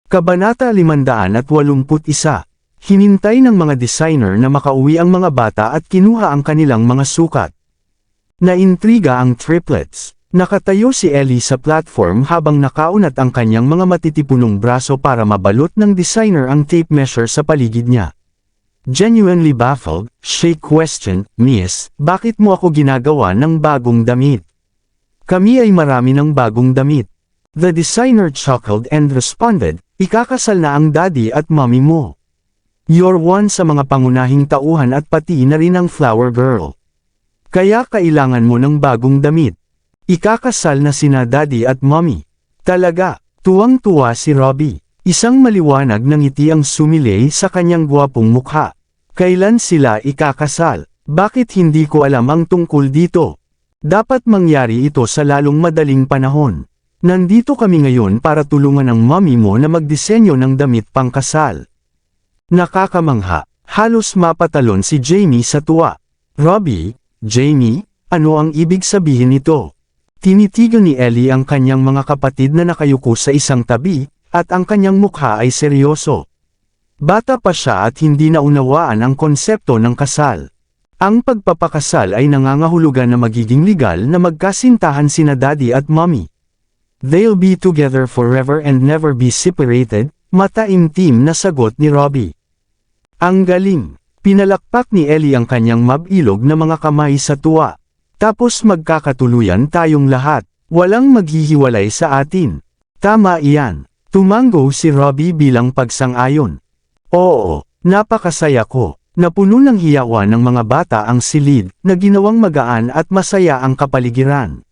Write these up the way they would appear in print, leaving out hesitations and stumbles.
Kabanata 581. Hinintay ng mga designer na makauwi ang mga bata at kinuha ang kanilang mga sukat. Naintriga ang triplets. Nakatayo si Ellie sa platform habang nakaunat ang kanyang mga matitipunong braso para mabalot ng designer ang tape measure sa paligid niya. Genuinely baffled, she questioned, "Miss, bakit mo ako ginagawa ng bagong damit? Kami ay marami ng bagong damit." The designer chuckled and responded, "Ikakasal na ang daddy at mommy mo. You're one sa mga pangunahing tauhan at pati na rin ang flower girl. Kaya kailangan mo ng bagong damit. Ikakasal na sina daddy at mommy." Talaga, tuwang-tuwa si Robbie. Isang maliwanag na ngiti ang sumilay sa kanyang gwapong mukha. Kailan sila ikakasal? Bakit hindi ko alam ang tungkol dito? Dapat mangyari ito sa lalong madaling panahon. Nandito kami ngayon para tulungan ang mommy mo na magdisenyo ng damit pangkasal. Nakakamangha, halos mapatalon si Jamie sa tuwa. "Robbie, Jamie, ano ang ibig sabihin nito?" Tinitigan ni Ellie ang kanyang mga kapatid na nakayuko sa isang tabi, at ang kanyang mukha ay seryoso. Bata pa siya at hindi naunawaan ang konsepto ng kasal. Ang pagpapakasal ay nangangahulugan na magiging legal na magkasintahan sina daddy at mommy. They'll be together forever and never be separated, mataimtim na sagot ni Robbie. Ang galing! Pinalakpak ni Ellie ang kanyang mabilog na mga kamay sa tuwa. Tapos magkakatuluyan tayong lahat. Walang maghihiwalay sa atin. Tama iyan. Tumango si Robbie bilang pagsang-ayon. Oo, napakasaya ko. Napuno ng hiyawan ng mga bata ang silid, na ginawang magaan at masaya ang kapaligiran.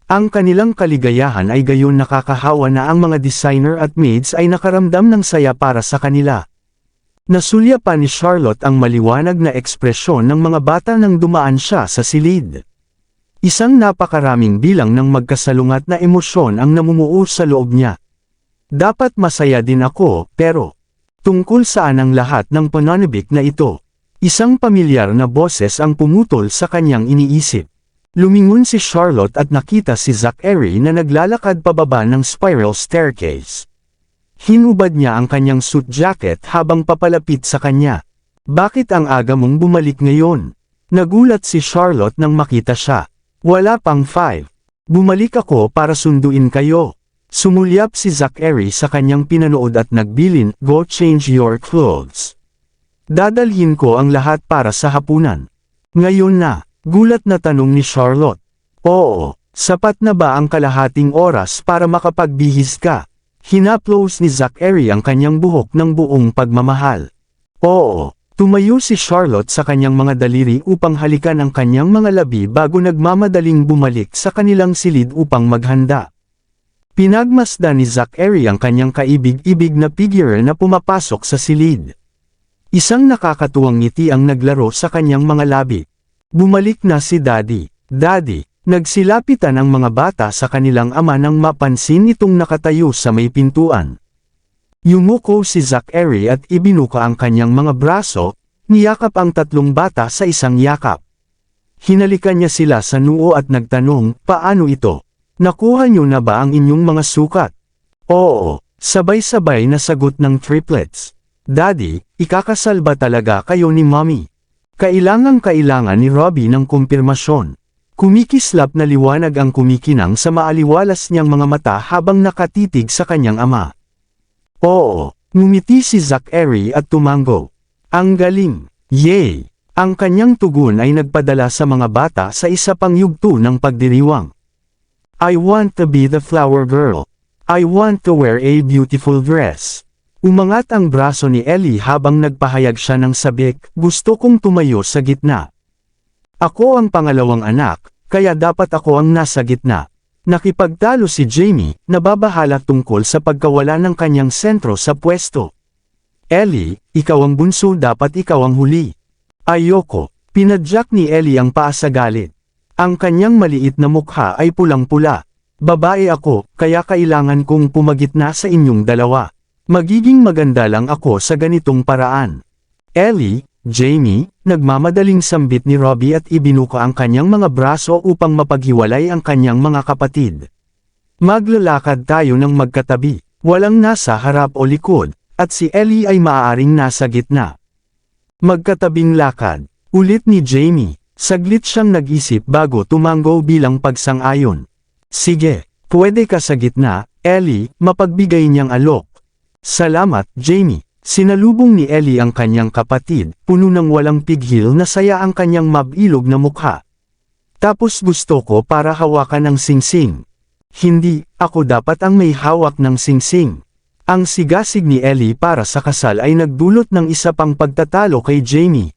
Ang kanilang kaligayahan ay gayon nakakahawa na ang mga designer at maids ay nakaramdam ng saya para sa kanila. Nasulya pa ni Charlotte ang maliwanag na ekspresyon ng mga bata nang dumaan siya sa silid. Isang napakaraming bilang ng magkasalungat na emosyon ang namumuo sa loob niya. Dapat masaya din ako, pero tungkol saan ang lahat ng pananabik na ito? Isang pamilyar na boses ang pumutol sa kanyang iniisip. Lumingon si Charlotte at nakita si Zachary na naglalakad pababa ng spiral staircase. Hinubad niya ang kanyang suit jacket habang papalapit sa kanya. "Bakit ang aga mong bumalik ngayon?" Nagulat si Charlotte nang makita siya. "Wala pang 5. Bumalik ako para sunduin kayo." Sumulyap si Zachary sa kanyang pinanood at nagbilin, "Go change your clothes. Dadalhin ko ang lahat para sa hapunan." "Ngayon na?" gulat na tanong ni Charlotte. "Oo, sapat na ba ang kalahating oras para makapagbihis ka?" Hinaplos ni Zachary ang kanyang buhok ng buong pagmamahal. "Oo." Tumayo si Charlotte sa kanyang mga daliri upang halikan ang kanyang mga labi bago nagmamadaling bumalik sa kanilang silid upang maghanda. Pinagmasdan ni Zachary ang kanyang kaibig-ibig na figure na pumapasok sa silid. Isang nakakatuwang ngiti ang naglaro sa kanyang mga labi. Bumalik na si Daddy. "Daddy." Nagsilapitan ang mga bata sa kanilang ama nang mapansin itong nakatayo sa may pintuan. Yumuko si Zachary at ibinuka ang kanyang mga braso, niyakap ang tatlong bata sa isang yakap. Hinalikan niya sila sa noo at nagtanong, "Paano ito? Nakuha niyo na ba ang inyong mga sukat?" "Oo," sabay-sabay na sagot ng triplets. "Daddy, ikakasal ba talaga kayo ni Mommy?" Kailangan ni Robbie ng kumpirmasyon. Kumikislap na liwanag ang kumikinang sa maaliwalas niyang mga mata habang nakatitig sa kanyang ama. "Oo," ngumiti si Zachary at tumango. "Ang galing! Yay!" Ang kanyang tugon ay nagpadala sa mga bata sa isa pang yugto ng pagdiriwang. "I want to be the flower girl. I want to wear a beautiful dress." Umangat ang braso ni Ellie habang nagpahayag siya ng sabik, "Gusto kong tumayo sa gitna. Ako ang pangalawang anak, kaya dapat ako ang nasa gitna." Nakipagtalo si Jamie, nababahala tungkol sa pagkawala ng kanyang sentro sa pwesto. "Ellie, ikaw ang bunso, dapat ikaw ang huli." "Ayoko." Pinadyak ni Ellie ang paa sa galit. Ang kanyang maliit na mukha ay pulang-pula. "Babae ako, kaya kailangan kong pumagitna sa inyong dalawa. Magiging maganda lang ako sa ganitong paraan." "Ellie, Jamie," nagmamadaling sambit ni Robbie at ibinuka ang kanyang mga braso upang mapaghiwalay ang kanyang mga kapatid. "Maglalakad tayo ng magkatabi. Walang nasa harap o likod, at si Ellie ay maaaring nasa gitna. Magkatabing lakad, ulit ni Jamie. Saglit siyang nag-isip bago tumango bilang pagsang-ayon. Sige, pwede ka sa gitna, Ellie, mapagbigay niyang alok. Salamat, Jamie. Sinalubong ni Ellie ang kanyang kapatid, puno ng walang pighil na saya ang kanyang mabilog na mukha. Tapos gusto ko para hawakan ng singsing. Hindi, ako dapat ang may hawak ng singsing. Ang sigasig ni Ellie para sa kasal ay nagdulot ng isa pang pagtatalo kay Jamie.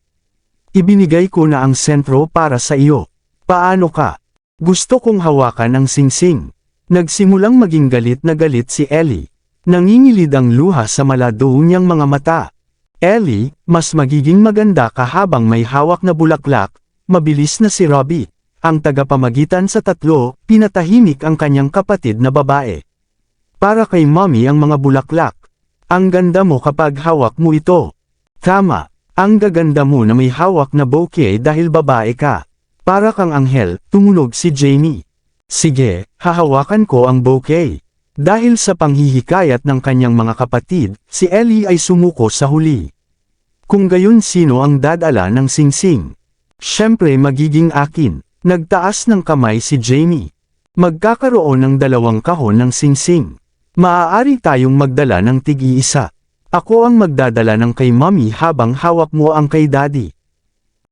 Ibinigay ko na ang sentro para sa iyo. Paano ka? Gusto kong hawakan ang singsing. Nagsimulang maging galit na galit si Ellie. Nangingilid ang luha sa malado niyang mga mata. Ellie, mas magiging maganda ka habang may hawak na bulaklak. Mabilis na si Robbie. Ang tagapamagitan sa tatlo, pinatahimik ang kanyang kapatid na babae. Para kay mommy ang mga bulaklak. Ang ganda mo kapag hawak mo ito. Tama, ang gaganda mo na may hawak na bouquet dahil babae ka. Para kang anghel, tumunog si Jamie. Sige, hahawakan ko ang bouquet. Dahil sa panghihikayat ng kanyang mga kapatid, si Ellie ay sumuko sa huli. Kung gayon sino ang dadala ng singsing? Siyempre magiging akin. Nagtaas ng kamay si Jamie. Magkakaroon ng 2 kahon ng singsing. Maaari tayong magdala ng tig-iisa. Ako ang magdadala ng kay mommy habang hawak mo ang kay daddy.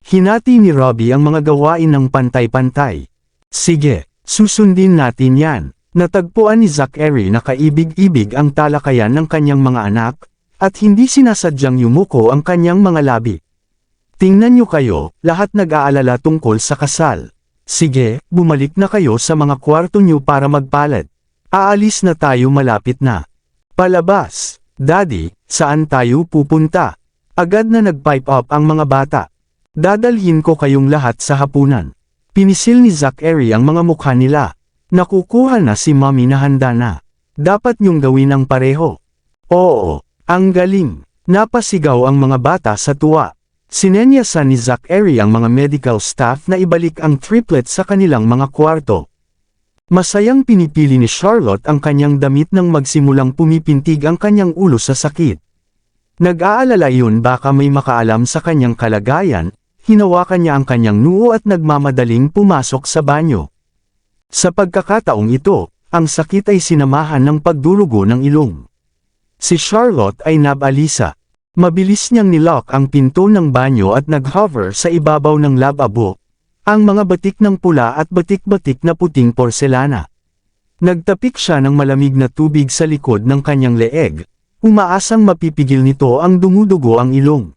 Hinati ni Robbie ang mga gawain ng pantay-pantay. Sige, susundin natin yan. Natagpuan ni Zachary na kaibig-ibig ang talakayan ng kanyang mga anak, at hindi sinasadyang yumuko ang kanyang mga labi. Tingnan niyo kayo, lahat nag-aalala tungkol sa kasal. Sige, bumalik na kayo sa mga kwarto niyo para magpalad. Aalis na tayo, malapit na. Palabas. Daddy, saan tayo pupunta? Agad na nag-pipe up ang mga bata. Dadalhin ko kayong lahat sa hapunan. Pinisil ni Zachary ang mga mukha nila. Nakukuha na si mommy na handa na. Dapat niyong gawin ang pareho. Oo, ang galing. Napasigaw ang mga bata sa tuwa. Sinenyasan ni Zachary ang mga medical staff na ibalik ang triplet sa kanilang mga kwarto. Masayang pinipili ni Charlotte ang kanyang damit nang magsimulang pumipintig ang kanyang ulo sa sakit. Nag-aalala yun baka may makaalam sa kanyang kalagayan, hinawakan niya ang kanyang noo at nagmamadaling pumasok sa banyo. Sa pagkakataong ito, ang sakit ay sinamahan ng pagdurugo ng ilong. Si Charlotte ay nabalisa. Mabilis niyang nilock ang pinto ng banyo at nag-hover sa ibabaw ng lavabo. Ang mga batik ng pula at batik-batik na puting porselana. Nagtapik siya ng malamig na tubig sa likod ng kanyang leeg, umaasang mapipigil nito ang dumudugo ang ilong.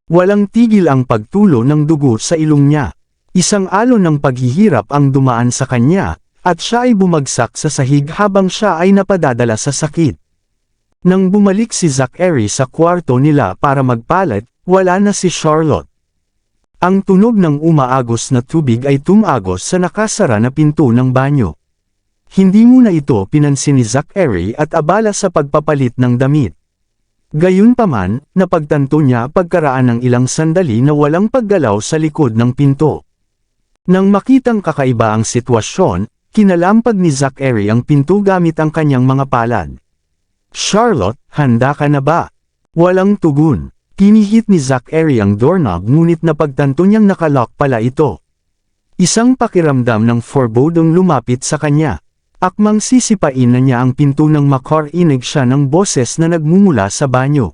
Walang tigil ang pagtulo ng dugo sa ilong niya. Isang alon ng paghihirap ang dumaan sa kanya, at siya ay bumagsak sa sahig habang siya ay napadadala sa sakit. Nang bumalik si Zachary sa kwarto nila para magpalat, wala na si Charlotte. Ang tunog ng umaagos na tubig ay tumagos sa nakasara na pinto ng banyo. Hindi muna ito pinansin ni Zachary at abala sa pagpapalit ng damit. Gayunpaman, napagtanto niya pagkaraan ng ilang sandali na walang paggalaw sa likod ng pinto. Nang makitang kakaiba ang sitwasyon, kinalampag ni Zachary ang pinto gamit ang kanyang mga palad. Charlotte, handa ka na ba? Walang tugon. Pinihit ni Zachary ang doorknob ngunit napagtanto niyang nakalock pala ito. Isang pakiramdam ng foreboding lumapit sa kanya. Akmang sisipain na niya ang pinto nang makarinig siya ng boses na nagmumula sa banyo.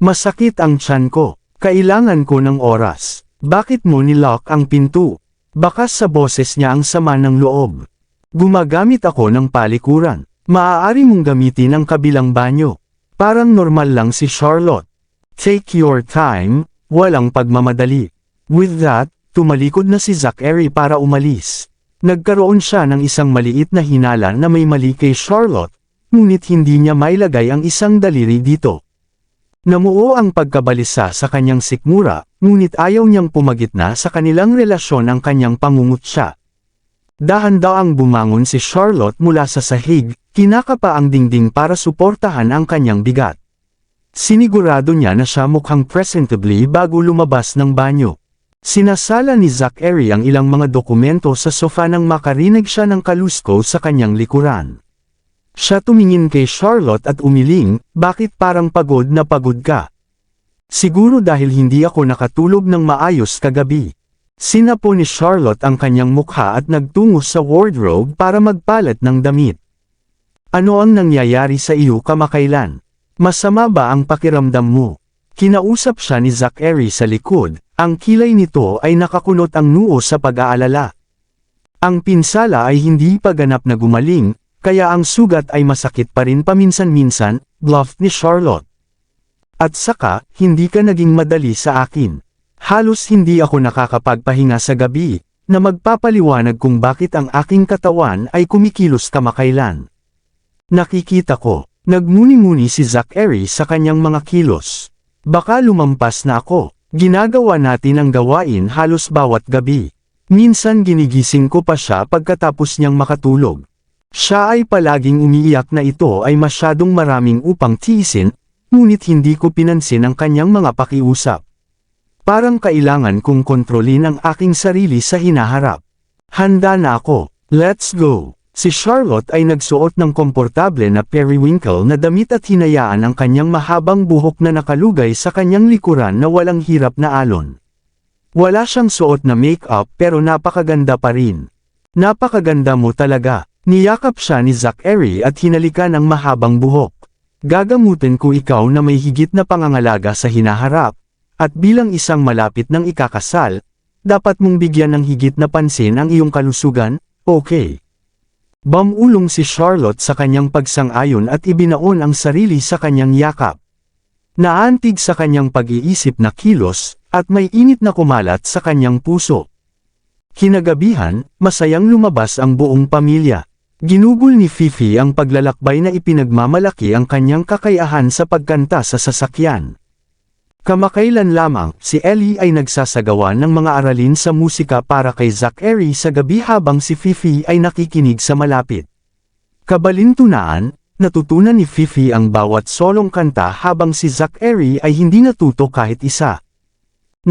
Masakit ang tiyan ko. Kailangan ko ng oras. Bakit mo nilock ang pinto? Baka sa boses niya ang sama ng loob. Gumagamit ako ng palikuran. Maaari mong gamitin ang kabilang banyo. Parang normal lang si Charlotte. Take your time, walang pagmamadali. With that, tumalikod na si Zachary para umalis. Nagkaroon siya ng isang maliit na hinala na may mali kay Charlotte, ngunit hindi niya mailagay ang isang daliri dito. Namuo ang pagkabalisa sa kanyang sikmura, ngunit ayaw niyang pumagitna sa kanilang relasyon ang kanyang pangungutya. Dahan-daang bumangon si Charlotte mula sa sahig, kinakapa ang dingding para suportahan ang kanyang bigat. Sinigurado niya na siya mukhang presentably bago lumabas ng banyo. Sinasala ni Zachary ang ilang mga dokumento sa sofa nang makarinig siya ng kalusko sa kanyang likuran. Siya tumingin kay Charlotte at umiling, bakit parang pagod na pagod ka? Siguro dahil hindi ako nakatulog ng maayos kagabi. Sinapo ni Charlotte ang kanyang mukha at nagtungo sa wardrobe para magpalit ng damit. Ano ang nangyayari sa iyo kamakailan? Masama ba ang pakiramdam mo? Kinausap siya ni Zachary sa likod, ang kilay nito ay nakakunot ang noo sa pag-aalala. Ang pinsala ay hindi pa ganap na gumaling, kaya ang sugat ay masakit pa rin paminsan-minsan, bluff ni Charlotte. At saka, hindi ka naging madali sa akin. Halos hindi ako nakakapagpahinga sa gabi, na magpapaliwanag kung bakit ang aking katawan ay kumikilos kamakailan. Nakikita ko, nagmuni-muni si Zachary sa kanyang mga kilos. Baka lumampas na ako, ginagawa natin ang gawain halos bawat gabi. Minsan ginigising ko pa siya pagkatapos niyang makatulog. Siya ay palaging umiiyak na ito ay masyadong maraming upang tiisin, ngunit hindi ko pinansin ang kanyang mga pakiusap. Parang kailangan kong kontrolin ang aking sarili sa hinaharap. Handa na ako, let's go! Si Charlotte ay nagsuot ng komportable na periwinkle na damit at hinayaan ang kanyang mahabang buhok na nakalugay sa kanyang likuran na walang hirap na alon. Wala siyang suot na make-up pero napakaganda pa rin. Napakaganda mo talaga. Niyakap siya ni Zachary at hinalikan ang mahabang buhok. Gagamutin ko ikaw na may higit na pangangalaga sa hinaharap, at bilang isang malapit ng ikakasal, dapat mong bigyan ng higit na pansin ang iyong kalusugan, okay? Bumulong si Charlotte sa kanyang pagsang-ayon at ibinaon ang sarili sa kanyang yakap. Naantig sa kanyang pag-iisip na kilos, at may init na kumalat sa kanyang puso. Kinagabihan, masayang lumabas ang buong pamilya. Ginugol ni Fifi ang paglalakbay na ipinagmamalaki ang kanyang kakayahan sa pagkanta sa sasakyan. Kamakailan lamang, si Ellie ay nagsasagawa ng mga aralin sa musika para kay Zachary sa gabi habang si Fifi ay nakikinig sa malapit. Kabalintunaan, natutunan ni Fifi ang bawat solong kanta habang si Zachary ay hindi natuto kahit isa.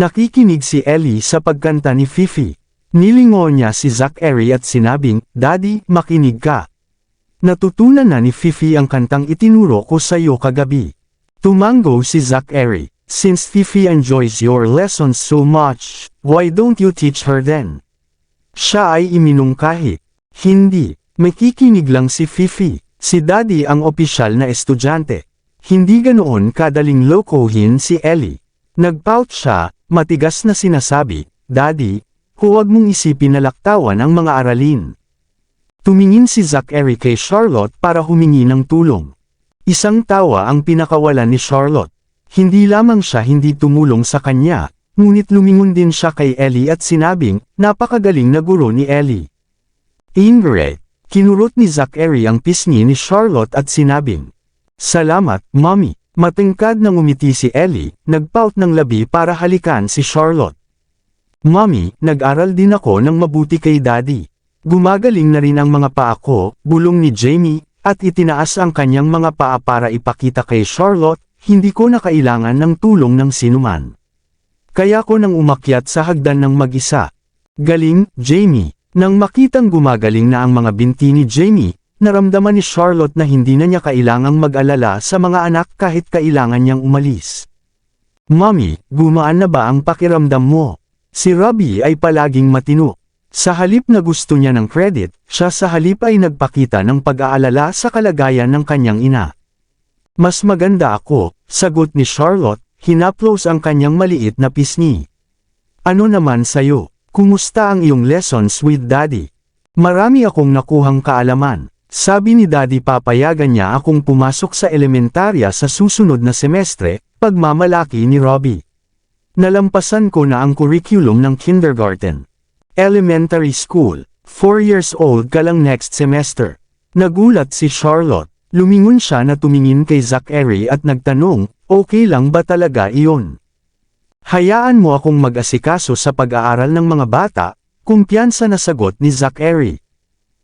Nakikinig si Ellie sa pagkanta ni Fifi. Nilingon niya si Zachary at sinabing, "Daddy, makinig ka. Natutunan na ni Fifi ang kantang itinuro ko sa iyo kagabi." Tumango si Zachary, "Since Fifi enjoys your lessons so much, why don't you teach her then?" Siya ay iminungkahi. "Hindi, makikinig lang si Fifi. Si Daddy ang opisyal na estudyante." Hindi ganoon kadaling lokohin si Ellie. Nagpout siya, matigas na sinasabi, "Daddy, huwag mong isipin na laktawan ang mga aralin." Tumingin si Zachary kay Charlotte para humingi ng tulong. Isang tawa ang pinakawalan ni Charlotte. Hindi lamang siya hindi tumulong sa kanya, ngunit lumingon din siya kay Ellie at sinabing, napakagaling na guro ni Ellie. Ingrid, kinurot ni Zachary ang pisngi ni Charlotte at sinabing, "Salamat, Mommy." Matingkad nang umiti si Ellie, nagpout ng labi para halikan si Charlotte. "Mommy, nag-aral din ako ng mabuti kay Daddy. Gumagaling na rin ang mga paa ko," bulong ni Jamie, at itinaas ang kanyang mga paa para ipakita kay Charlotte, "Hindi ko na kailangan ng tulong ng sinuman. Kaya ko nang umakyat sa hagdan ng mag-isa." "Galing, Jamie." Nang makitang gumagaling na ang mga binti ni Jamie, naramdaman ni Charlotte na hindi na niya kailangang mag-alala sa mga anak kahit kailangan niyang umalis. "Mommy, gumaan na ba ang pakiramdam mo?" Si Robbie ay palaging matino. Sa halip na gusto niya ng credit, siya sa halip ay nagpakita ng pag-aalala sa kalagayan ng kanyang ina. "Mas maganda ako," sagot ni Charlotte, hinaplos ang kanyang maliit na pisngi. "Ano naman sayo? Kumusta ang iyong lessons with Daddy?" "Marami akong nakuhang kaalaman. Sabi ni Daddy papayagan niya akong pumasok sa elementarya sa susunod na semestre," pagmamalaki ni Robbie. "Nalampasan ko na ang curriculum ng kindergarten. Elementary school, 4 years old ka lang next semester." Nagulat si Charlotte. Lumingon siya na tumingin kay Zachary at nagtanong, "Okay lang ba talaga iyon?" "Hayaan mo akong mag-asikaso sa pag-aaral ng mga bata," kumpiyansa na sagot ni Zachary.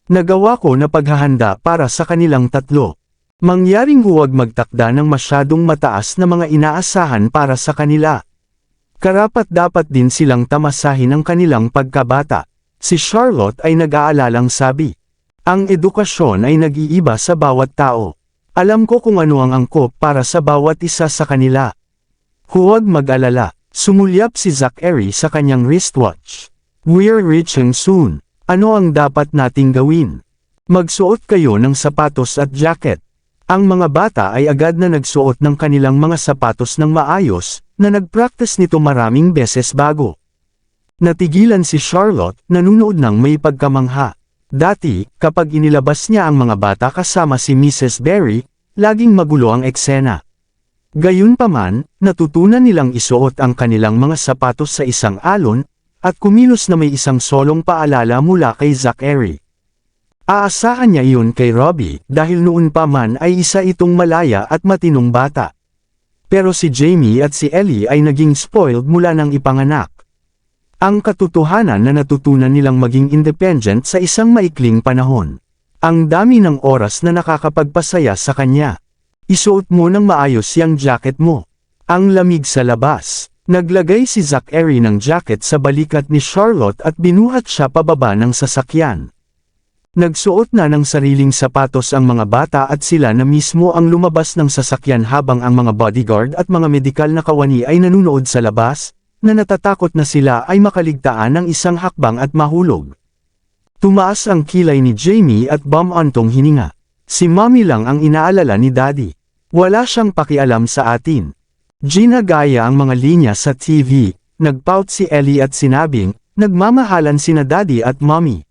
"Nagawa ko na paghahanda para sa kanilang tatlo. Mangyaring huwag magtakda ng masyadong mataas na mga inaasahan para sa kanila. Karapat-dapat din silang tamasahin ang kanilang pagkabata." Si Charlotte ay nag-aalalang sabi, Ang edukasyon ay nag-iiba sa bawat tao. Alam ko kung ano ang angkop para sa bawat isa sa kanila. Huwag mag-alala, sumulyap si Zachary sa kanyang wristwatch. We're reaching soon. Ano ang dapat nating gawin? Magsuot kayo ng sapatos at jacket. Ang mga bata ay agad na nagsuot ng kanilang mga sapatos ng maayos, na nag-practice nito maraming beses bago. Natigilan si Charlotte, nanunood ng may pagkamangha. Dati, kapag inilabas niya ang mga bata kasama si Mrs. Berry, laging magulo ang eksena. Gayunpaman, natutunan nilang isuot ang kanilang mga sapatos sa isang alon, at kumilos na may isang solong paalala mula kay Zachary. Aasahan niya iyon kay Robbie, dahil noon pa man ay isa itong malaya at matinong bata. Pero si Jamie at si Ellie ay naging spoiled mula nang ipanganak. Ang katotohanan na natutunan nilang maging independent sa isang maikling panahon. Ang dami ng oras na nakakapagpasaya sa kanya. Isuot mo ng maayos yang jacket mo. Ang lamig sa labas. Naglagay si Zachary ng jacket sa balikat ni Charlotte at binuhat siya pababa ng sasakyan. Nagsuot na ng sariling sapatos ang mga bata at sila na mismo ang lumabas ng sasakyan habang ang mga bodyguard at mga medikal na kawani ay nanunood sa labas, na natatakot na sila ay makaligtaan ng isang hakbang at mahulog. Tumaas ang kilay ni Jamie at bumantong hininga. Si Mommy lang ang inaalala ni Daddy. Wala siyang pakialam sa atin. Ginagaya ang mga linya sa TV, nagpout si Ellie at sinabing, nagmamahalan sina Daddy at Mommy.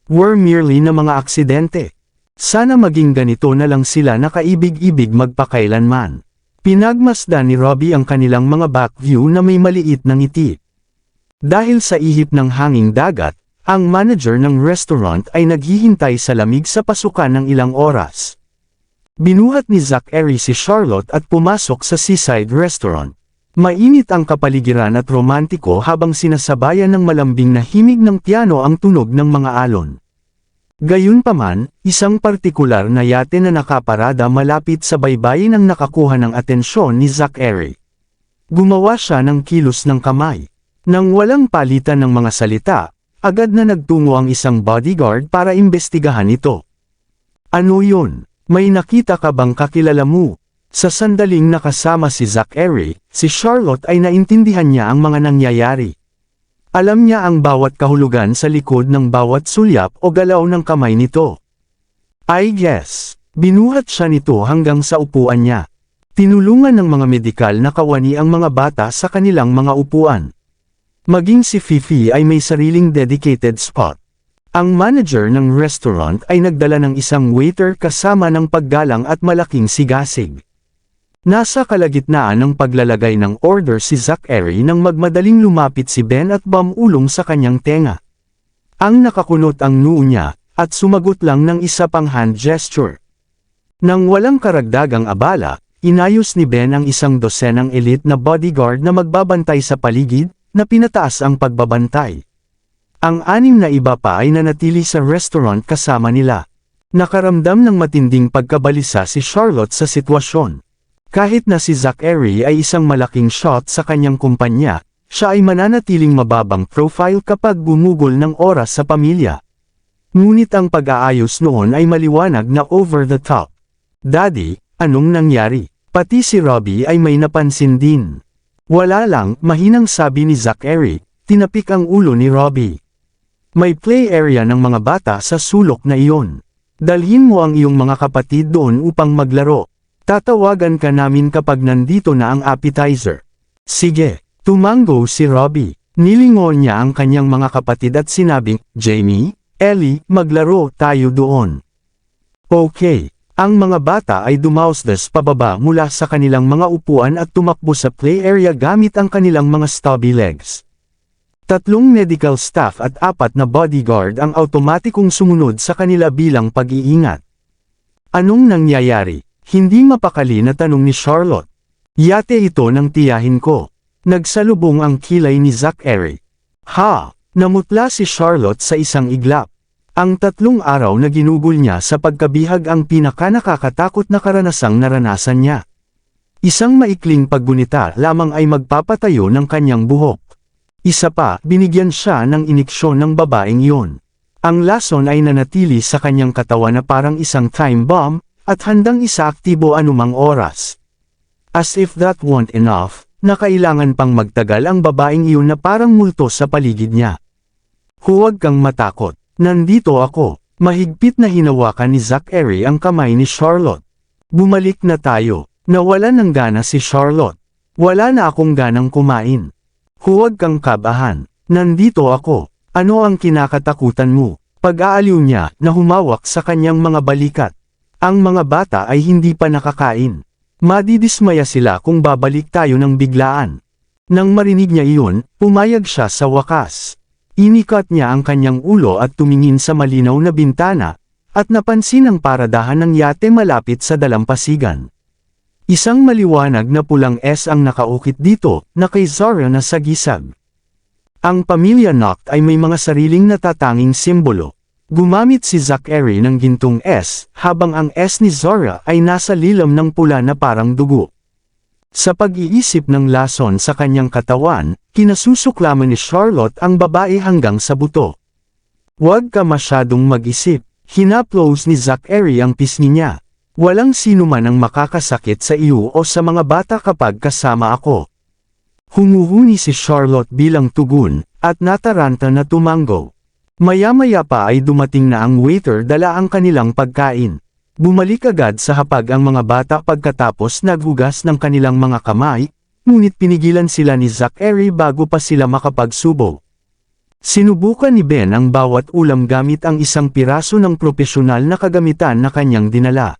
We're merely na mga aksidente. Sana maging ganito na lang sila nakaibig-ibig magpakailanman. Pinagmasdan ni Robbie ang kanilang mga back view na may maliit na ngiti. Dahil sa ihip ng hanging dagat, ang manager ng restaurant ay naghihintay sa lamig sa pasukan ng ilang oras. Binuhat ni Zachary si Charlotte at pumasok sa seaside restaurant. Mainit ang kapaligiran at romantiko habang sinasabayan ng malambing na himig ng piano ang tunog ng mga alon. Gayunpaman, isang partikular na yate na nakaparada malapit sa baybayin ang nakakuha ng atensyon ni Zachary. Gumawa siya ng kilos ng kamay. Nang walang palitan ng mga salita, agad na nagtungo ang isang bodyguard para imbestigahan ito. Ano yun? May nakita ka bang kakilala mo? Sa sandaling nakasama si Zachary, si Charlotte ay naintindihan niya ang mga nangyayari. Alam niya ang bawat kahulugan sa likod ng bawat sulyap o galaw ng kamay nito. I guess, binuhat siya nito hanggang sa upuan niya. Tinulungan ng mga medikal na kawani ang mga bata sa kanilang mga upuan. Maging si Fifi ay may sariling dedicated spot. Ang manager ng restaurant ay nagdala ng isang waiter kasama ng paggalang at malaking sigasig. Nasa kalagitnaan ng paglalagay ng order si Zachary nang magmadaling lumapit si Ben at bumulong sa kanyang tenga. Ang nakakunot ang noo niya, at sumagot lang ng isa pang hand gesture. Nang walang karagdagang abala, inayos ni Ben ang isang dosenang elite na bodyguard na magbabantay sa paligid, na pinataas ang pagbabantay. Ang 6 na iba pa ay nanatili sa restaurant kasama nila. Nakaramdam ng matinding pagkabalisa si Charlotte sa sitwasyon. Kahit na si Zachary ay isang malaking shot sa kanyang kumpanya, siya ay mananatiling mababang profile kapag gumugol ng oras sa pamilya. Ngunit ang pag-aayos noon ay maliwanag na over the top. Daddy, anong nangyari? Pati si Robbie ay may napansin din. Wala lang, mahinang sabi ni Zachary, tinapik ang ulo ni Robbie. May play area ng mga bata sa sulok na iyon. Dalhin mo ang iyong mga kapatid doon upang maglaro. Tatawagan ka namin kapag nandito na ang appetizer. Sige, tumango si Robbie. Nilingon niya ang kanyang mga kapatid at sinabing, Jamie, Ellie, maglaro tayo doon. Okay. Ang mga bata ay dumausdas pababa mula sa kanilang mga upuan at tumakbo sa play area gamit ang kanilang mga stubby legs. 3 medical staff at 4 na bodyguard ang automatikong sumunod sa kanila bilang pag-iingat. Anong nangyayari? Hindi mapakali na tanong ni Charlotte. Yate ito ng tiyahin ko. Nagsalubong ang kilay ni Zachary. Ha! Namutla si Charlotte sa isang iglap. Ang 3 araw na ginugol niya sa pagkabihag ang pinakanakakatakot na karanasang naranasan niya. Isang maikling paggunita lamang ay magpapatayo ng kanyang buhok. Isa pa, binigyan siya ng iniksyon ng babaeng iyon. Ang lason ay nanatili sa kanyang katawan na parang isang time bomb, at handang isaaktibo anumang oras. As if that weren't enough, na kailangan pang magtagal ang babaeng iyon na parang multo sa paligid niya. Huwag kang matakot, nandito ako. Mahigpit na hinawakan ni Zachary ang kamay ni Charlotte. Bumalik na tayo. Nawalan ng gana si Charlotte. Wala na akong ganang kumain. Huwag kang kabahan. Nandito ako. Ano ang kinakatakutan mo? Pag-aaliw niya na humawak sa kanyang mga balikat. Ang mga bata ay hindi pa nakakain. Madidismaya sila kung babalik tayo ng biglaan. Nang marinig niya iyon, pumayag siya sa wakas. Inikat niya ang kanyang ulo at tumingin sa malinaw na bintana, at napansin ang paradahan ng yate malapit sa dalampasigan. Isang maliwanag na pulang S ang nakaukit dito, na kay Zara na sagisag. Ang pamilya Noct ay may mga sariling natatanging simbolo. Gumamit si Zachary ng gintong S, habang ang S ni Zara ay nasa lilam ng pula na parang dugo. Sa pag-iisip ng lason sa kanyang katawan, kinasusuklaman ni Charlotte ang babae hanggang sa buto. Huwag ka masyadong mag-isip, hinaplos ni Zachary ang pisngi niya. Walang sino man ang makakasakit sa iyo o sa mga bata kapag kasama ako. Humuhuni si Charlotte bilang tugon, at nataranta na tumango. Maya-maya pa ay dumating na ang waiter dala ang kanilang pagkain. Bumalik agad sa hapag ang mga bata pagkatapos naghugas ng kanilang mga kamay, ngunit pinigilan sila ni Zachary bago pa sila makapagsubo. Sinubukan ni Ben ang bawat ulam gamit ang isang piraso ng propesyonal na kagamitan na kanyang dinala.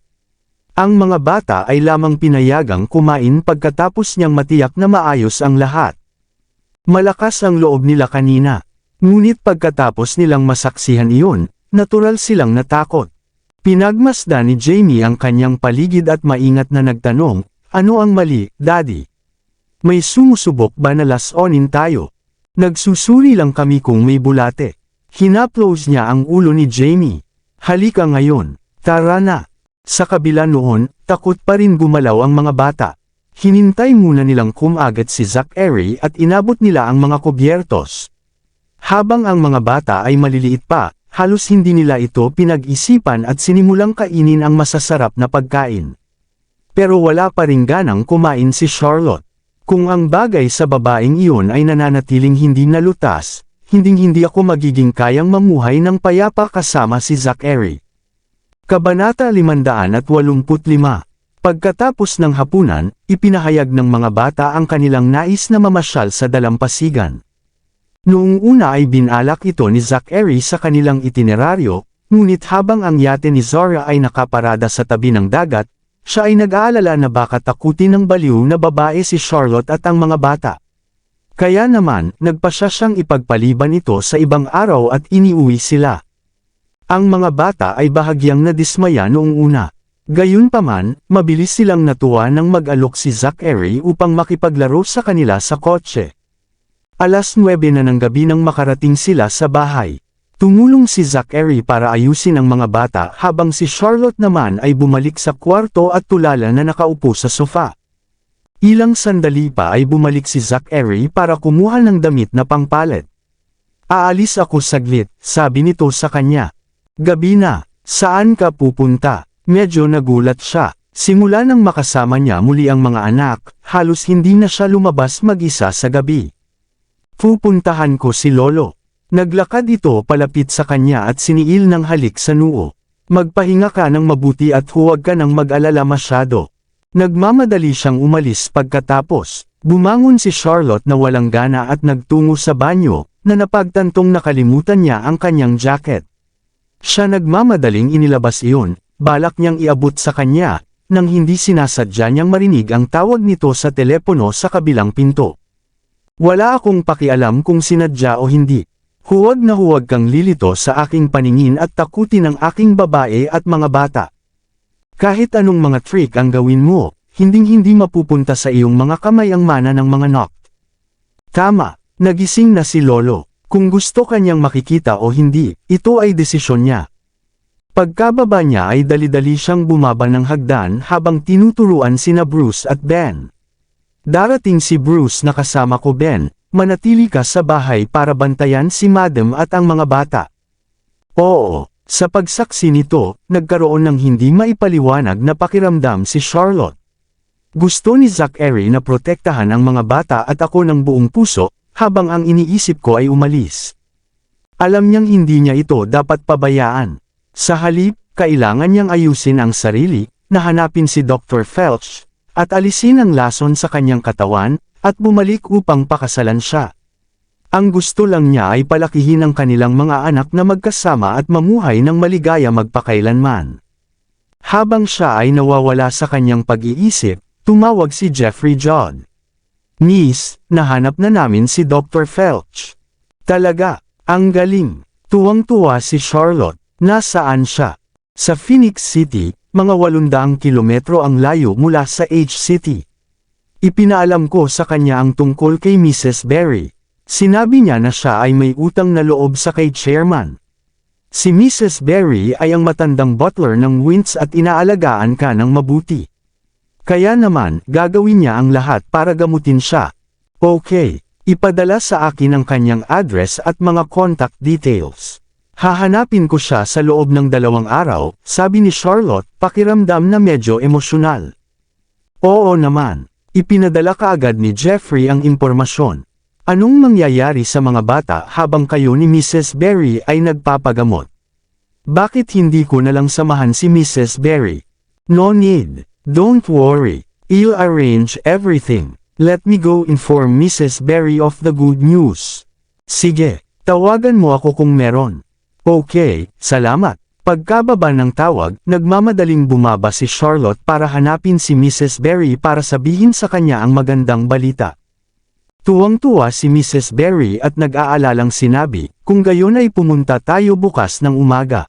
Ang mga bata ay lamang pinayagang kumain pagkatapos niyang matiyak na maayos ang lahat. Malakas ang loob nila kanina, ngunit pagkatapos nilang masaksihan iyon, natural silang natakot. Pinagmasdan ni Jamie ang kanyang paligid at maingat na nagtanong, "Ano ang mali, Daddy? May sumusubok ba na lasonin tayo? Nagsusuri lang kami kung may bulate." Hinaplos niya ang ulo ni Jamie. "Halika ngayon, tara na." Sa kabila noon, takot pa rin gumalaw ang mga bata. Hinintay muna nilang kumagat si Zachary at inabot nila ang mga kubyertos. Habang ang mga bata ay maliliit pa, halos hindi nila ito pinag-isipan at sinimulang kainin ang masasarap na pagkain. Pero wala pa ring ganang kumain si Charlotte. Kung ang bagay sa babaeng iyon ay nananatiling hindi nalutas, hinding-hindi ako magiging kayang mamuhay ng payapa kasama si Zachary. Kabanata 585. Pagkatapos ng hapunan, ipinahayag ng mga bata ang kanilang nais na mamasyal sa dalampasigan. Noong una ay binalak ito ni Zachary sa kanilang itineraryo, ngunit habang ang yate ni Zara ay nakaparada sa tabi ng dagat, siya ay nag-aalala na baka takutin ng baliw na babae si Charlotte at ang mga bata. Kaya naman, nagpasya siyang ipagpaliban ito sa ibang araw at iniuwi sila. Ang mga bata ay bahagyang nadismaya noong una. Gayunpaman, mabilis silang natuwa nang mag-alok si Zachary upang makipaglaro sa kanila sa kotse. 9:00 na ng gabi nang makarating sila sa bahay. Tumulong si Zachary para ayusin ang mga bata habang si Charlotte naman ay bumalik sa kwarto at tulala na nakaupo sa sofa. Ilang sandali pa ay bumalik si Zachary para kumuha ng damit na pangpalit. "Aalis ako saglit," sabi nito sa kanya. "Gabi na, saan ka pupunta?" Medyo nagulat siya. Simula nang makasama niya muli ang mga anak, halos hindi na siya lumabas mag-isa sa gabi. "Pupuntahan ko si Lolo." Naglakad ito palapit sa kanya at siniil ng halik sa noo. "Magpahinga ka ng mabuti at huwag ka nang mag-alala masyado." Nagmamadali siyang umalis pagkatapos. Bumangon si Charlotte na walang gana at nagtungo sa banyo, na napagtantong nakalimutan niya ang kanyang jacket. Siya nagmamadaling inilabas iyon, balak niyang iabot sa kanya, nang hindi sinasadya niyang marinig ang tawag nito sa telepono sa kabilang pinto. "Wala akong pakialam kung sinadya o hindi. Huwag na huwag kang lilito sa aking paningin at takutin ang aking babae at mga bata. Kahit anong mga trick ang gawin mo, hinding-hindi mapupunta sa iyong mga kamay ang mana ng mga Noct." Tama, nagising na si Lolo. Kung gusto kanyang makikita o hindi, ito ay desisyon niya. Pagkababa niya ay dali-dali siyang bumaba ng hagdan habang tinuturuan sina Bruce at Ben. "Darating si Bruce na kasama ko, Ben. Manatili ka sa bahay para bantayan si Madam at ang mga bata." Oo, sa pagsaksi nito, nagkaroon ng hindi maipaliwanag na pakiramdam si Charlotte. Gusto ni Zachary na protektahan ang mga bata at ako ng buong puso, habang ang iniisip ko ay umalis. Alam niyang hindi niya ito dapat pabayaan. Sa halip, kailangan niyang ayusin ang sarili, na hanapin si Dr. Felch, at alisin ang lason sa kanyang katawan, at bumalik upang pakasalan siya. Ang gusto lang niya ay palakihin ang kanilang mga anak na magkasama at mamuhay ng maligaya magpakailanman. Habang siya ay nawawala sa kanyang pag-iisip, tumawag si Jeffrey Judd. Miss, nahanap na namin si Dr. Felch. Talaga, ang galing. Tuwang-tuwa si Charlotte. Nasaan siya? Sa Phoenix City, mga 800 kilometro ang layo mula sa H-City. Ipinaalam ko sa kanya ang tungkol kay Mrs. Berry. Sinabi niya na siya ay may utang na loob sa kay chairman. Si Mrs. Berry ay ang matandang butler ng Wintz at inaalagaan ka ng mabuti. Kaya naman, gagawin niya ang lahat para gamutin siya. Okay, ipadala sa akin ang kanyang address at mga contact details. Hahanapin ko siya sa loob ng 2 araw, sabi ni Charlotte, pakiramdam na medyo emosyonal. Oo naman, ipinadala kaagad ni Jeffrey ang impormasyon. Anong mangyayari sa mga bata habang kayo ni Mrs. Berry ay nagpapagamot? Bakit hindi ko na lang samahan si Mrs. Berry? No need. Don't worry. I'll arrange everything. Let me go inform Mrs. Berry of the good news. Sige, tawagan mo ako kung meron. Okay, salamat. Pagkababa ng tawag, nagmamadaling bumaba si Charlotte para hanapin si Mrs. Berry para sabihin sa kanya ang magandang balita. Tuwang-tuwa si Mrs. Berry at nag-aalalang sinabi, kung gayon ay pumunta tayo bukas ng umaga.